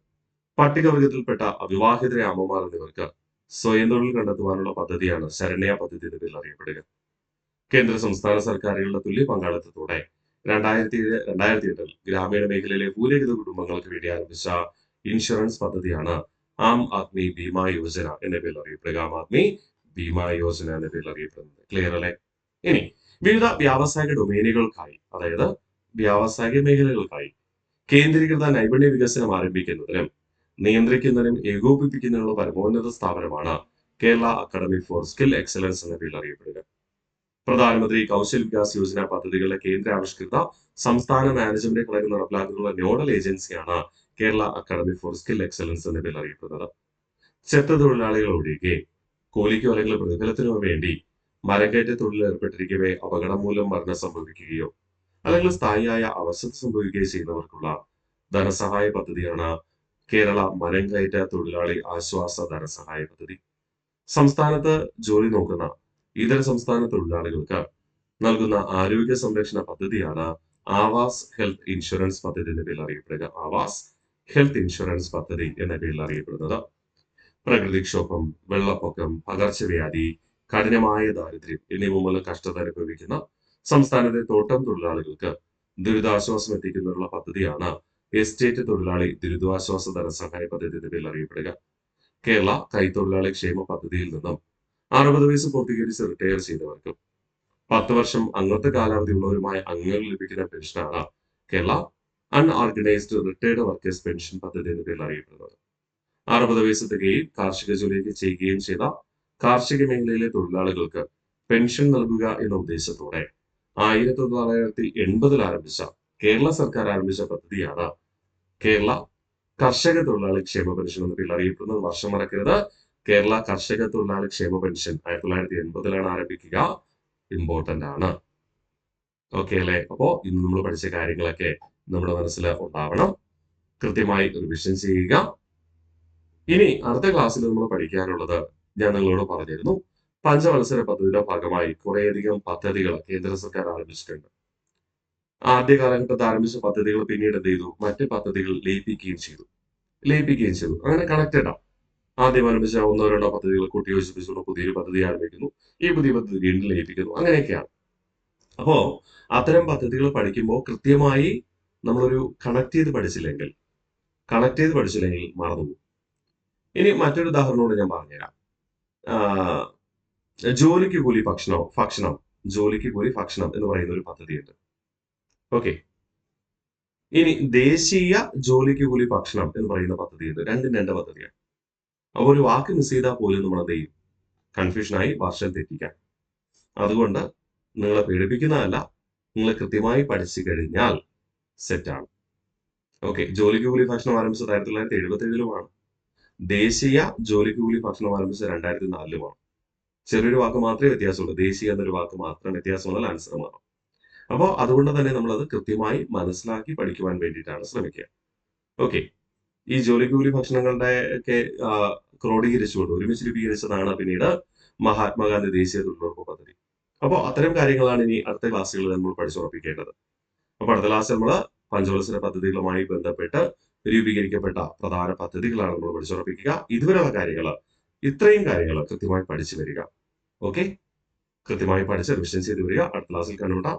Speaker 1: പട്ടികവർഗത്തിൽപ്പെട്ട അവിവാഹിതരെ അമ്മമാർ എന്നിവർക്ക് സ്വയം തൊഴിൽ കണ്ടെത്തുവാനുള്ള പദ്ധതിയാണ് ശരണ്യ പദ്ധതി എന്ന പേരിൽ അറിയപ്പെടുക. കേന്ദ്ര സംസ്ഥാന സർക്കാരുകളുടെ തുല്യ പങ്കാളിത്തത്തോടെ 2007-2008 ഗ്രാമീണ മേഖലയിലെ ഭൂരഹിത കുടുംബങ്ങൾക്ക് വേണ്ടി ആരംഭിച്ച ഇൻഷുറൻസ് പദ്ധതിയാണ് ആം ആദ്മി ബീമാ യോജന എന്ന പേരിൽ അറിയപ്പെടുക. ആം ആദ്മി ബീമാ യോജന എന്ന പേരിൽ അറിയപ്പെടുന്നത്. ക്ലിയർ അല്ലേ? ഇനി വിവിധ വ്യാവസായിക ഡൊമൈനുകൾക്കായി, അതായത് വ്യാവസായിക മേഖലകൾക്കായി കേന്ദ്രീകൃത നൈപുണ്യ വികസനം ആരംഭിക്കുന്നതിനും നിയന്ത്രിക്കുന്നതിനും ഏകോപിപ്പിക്കുന്നതിനുള്ള പരമോന്നത സ്ഥാപനമാണ് Kerala academy for skill excellence എന്ന പേരിൽ അറിയപ്പെടുക. പ്രധാനമന്ത്രി കൗശൽ വികാസ് യോജന പദ്ധതികളുടെ കേന്ദ്ര ആവിഷ്കൃത സംസ്ഥാന മാനേജ്മെന്റ് ഘടകം നടപ്പിലാക്കുന്ന നോഡൽ ഏജൻസിയാണ് Kerala academy for skill excellence എന്ന പേരിൽ അറിയപ്പെടുന്നത്. ചെത്ത തൊഴിലാളികൾ ഒഴികെ കൂലിക്കോ അല്ലെങ്കിൽ പ്രതിഫലത്തിനോ വേണ്ടി മരക്കയറ്റ തൊഴിലിൽ ഏർപ്പെട്ടിരിക്കവേ അപകടം മൂലം മരണം സംഭവിക്കുകയോ അല്ലെങ്കിൽ സ്ഥായിയായ അവശത സംഭവിക്കുകയോ ചെയ്യുന്നവർക്കുള്ള ധനസഹായ പദ്ധതിയാണ് കേരള മരം കയറ്റ തൊഴിലാളി ആശ്വാസ ധനസഹായ പദ്ധതി. സംസ്ഥാനത്ത് ജോലി നോക്കുന്ന ഇതര സംസ്ഥാന തൊഴിലാളികൾക്ക് നൽകുന്ന ആരോഗ്യ സംരക്ഷണ പദ്ധതിയാണ് ആവാസ് ഹെൽത്ത് ഇൻഷുറൻസ് പദ്ധതി എന്ന പേരിൽ അറിയപ്പെടുക. ആവാസ് ഹെൽത്ത് ഇൻഷുറൻസ് പദ്ധതി എന്ന പേരിൽ അറിയപ്പെടുന്നത്. പ്രകൃതിക്ഷോഭം, വെള്ളപ്പൊക്കം, പകർച്ചവ്യാധി, കഠിനമായ ദാരിദ്ര്യം എന്നിവ മൂലം കഷ്ടത അനുഭവിക്കുന്ന സംസ്ഥാനത്തെ തോട്ടം തൊഴിലാളികൾക്ക് ദുരിതാശ്വാസം എത്തിക്കുന്നതിനുള്ള പദ്ധതിയാണ് എസ്റ്റേറ്റ് തൊഴിലാളി ദുരിതാശ്വാസ ധനസഹായ പദ്ധതി എന്ന പേരിൽ അറിയപ്പെടുക. കേരള കൈത്തൊഴിലാളി ക്ഷേമ പദ്ധതിയിൽ നിന്നും 60 വയസ്സ് പൂർത്തീകരിച്ച് റിട്ടയർ ചെയ്തവർക്കും 10 വർഷം അംഗത്വ കാലാവധി ഉള്ളവരുമായ അംഗങ്ങൾ ലഭിക്കുന്ന പെൻഷനാണ് Kerala unorganised retired workers pension പദ്ധതി എന്ന പേരിൽ അറിയപ്പെടുന്നത്. 60 വയസ്സ് തികയും കാർഷിക ജോലിക്ക് ചെയ്യുകയും ചെയ്ത കാർഷിക മേഖലയിലെ തൊഴിലാളികൾക്ക് പെൻഷൻ നൽകുക എന്ന ഉദ്ദേശത്തോടെ 1980 ആരംഭിച്ച കേരള സർക്കാർ ആരംഭിച്ച പദ്ധതിയാണ് കേരള കർഷക തൊഴിലാളി ക്ഷേമ പെൻഷൻ എന്ന പേരിൽ അറിയപ്പെടുന്നത്. വർഷം മറക്കരുത്. കേരള കർഷക തൊഴിലാളി ക്ഷേമ പെൻഷൻ 1980 ആരംഭിക്കുക. ഇമ്പോർട്ടന്റ് ആണ്. ഓക്കെ അല്ലേ? അപ്പോ ഇന്ന് നമ്മൾ പഠിച്ച കാര്യങ്ങളൊക്കെ നമ്മുടെ മനസ്സിൽ ഉണ്ടാവണം. കൃത്യമായി റിവിഷൻ ചെയ്യുക. ഇനി അടുത്ത ക്ലാസ്സിൽ നമ്മൾ പഠിക്കാനുള്ളത് ഞാൻ നിങ്ങളോട് പറഞ്ഞിരുന്നു. പഞ്ചവത്സര പദ്ധതിയുടെ ഭാഗമായി കുറേയധികം പദ്ധതികൾ കേന്ദ്ര സർക്കാർ ആരംഭിച്ചിട്ടുണ്ട്. ആദ്യ കാലഘട്ടത്തിൽ ആരംഭിച്ച പദ്ധതികൾ പിന്നീട് എന്ത് ചെയ്തു? മറ്റ് പദ്ധതികൾ ലയിപ്പിക്കുകയും ചെയ്തു. അങ്ങനെ കണക്റ്റഡ് ആണ്. ആദ്യം ആരംഭിച്ച 1-2 പദ്ധതികൾ കൂട്ടിയോജിപ്പിച്ചുകൊണ്ട് പുതിയൊരു പദ്ധതി ആരംഭിക്കുന്നു. ഈ പുതിയ പദ്ധതി വീണ്ടും ലയിപ്പിക്കുന്നു. അങ്ങനെയൊക്കെയാണ്. അപ്പോ അത്തരം പദ്ധതികൾ പഠിക്കുമ്പോൾ കൃത്യമായി നമ്മളൊരു കണക്ട് ചെയ്ത് പഠിച്ചില്ലെങ്കിൽ മറന്നുപോകും. ഇനി മറ്റൊരു ഉദാഹരണോട് ഞാൻ പറഞ്ഞുതരാം. ജോലിക്ക് കൂലി ഭക്ഷണം ജോലിക്ക് കൂലി ഭക്ഷണം എന്ന് പറയുന്ന ഒരു പദ്ധതിയുണ്ട്. ഓക്കെ. ഇനി ദേശീയ ജോലിക്ക് കൂലി ഭക്ഷണം എന്ന് പറയുന്ന പദ്ധതിയുണ്ട്. രണ്ടും രണ്ട് പദ്ധതിയാണ്. അപ്പൊ ഒരു വാക്ക് മിസ് ചെയ്താൽ പോലും നമ്മൾ എന്ത് ചെയ്യും? കൺഫ്യൂഷനായി വർഷം തെറ്റിക്കാൻ. അതുകൊണ്ട് നിങ്ങളെ പേടിപ്പിക്കുന്നതല്ല, നിങ്ങൾ കൃത്യമായി പഠിച്ചു കഴിഞ്ഞാൽ സെറ്റാണ്. ഓക്കെ. ജോലിക്ക് കൂലി ഭക്ഷണം ആരംഭിച്ചത് 1977-ലുമാണ്. ദേശീയ ജോലിക്ക് കൂലി ഭക്ഷണം ആരംഭിച്ചത് 2004-ലുമാണ്. ചെറിയൊരു വാക്ക് മാത്രമേ വ്യത്യാസമുള്ളൂ. ദേശീയ എന്നൊരു വാക്ക് മാത്രം വ്യത്യാസമുള്ള ആൻസറുമാണ്. അപ്പോൾ അതുകൊണ്ട് തന്നെ നമ്മളത് കൃത്യമായി മനസ്സിലാക്കി പഠിക്കുവാൻ വേണ്ടിയിട്ടാണ് ശ്രമിക്കുക. ഓക്കെ. ഈ ജോലിക്ക് കൂലി ഭക്ഷണങ്ങളുടെ ഒക്കെ ക്രോഡീകരിച്ചുകൊണ്ട് ഒരുമിച്ച് രൂപീകരിച്ചതാണ് പിന്നീട് മഹാത്മാഗാന്ധി ദേശീയ തൊഴിലുറപ്പ് പദ്ധതി. അപ്പോൾ അത്തരം കാര്യങ്ങളാണ് ഇനി അടുത്ത ക്ലാസ്സുകളിൽ നമ്മൾ പഠിച്ചുറപ്പിക്കേണ്ടത്. അപ്പോൾ അടുത്ത ക്ലാസ് നമ്മൾ പഞ്ചവത്സര പദ്ധതികളുമായി ബന്ധപ്പെട്ട് രൂപീകരിക്കപ്പെട്ട പ്രധാന പദ്ധതികളാണ് നമ്മൾ പഠിച്ചുറപ്പിക്കുക. ഇതുവരെയുള്ള കാര്യങ്ങൾ, ഇത്രയും കാര്യങ്ങൾ കൃത്യമായി പഠിച്ചു വരിക. ഓക്കെ, കൃത്യമായി പഠിച്ച് റിവിഷൻ ചെയ്ത് വരിക. അടുത്ത ക്ലാസ്സിൽ കണ്ടുമുട്ടാം.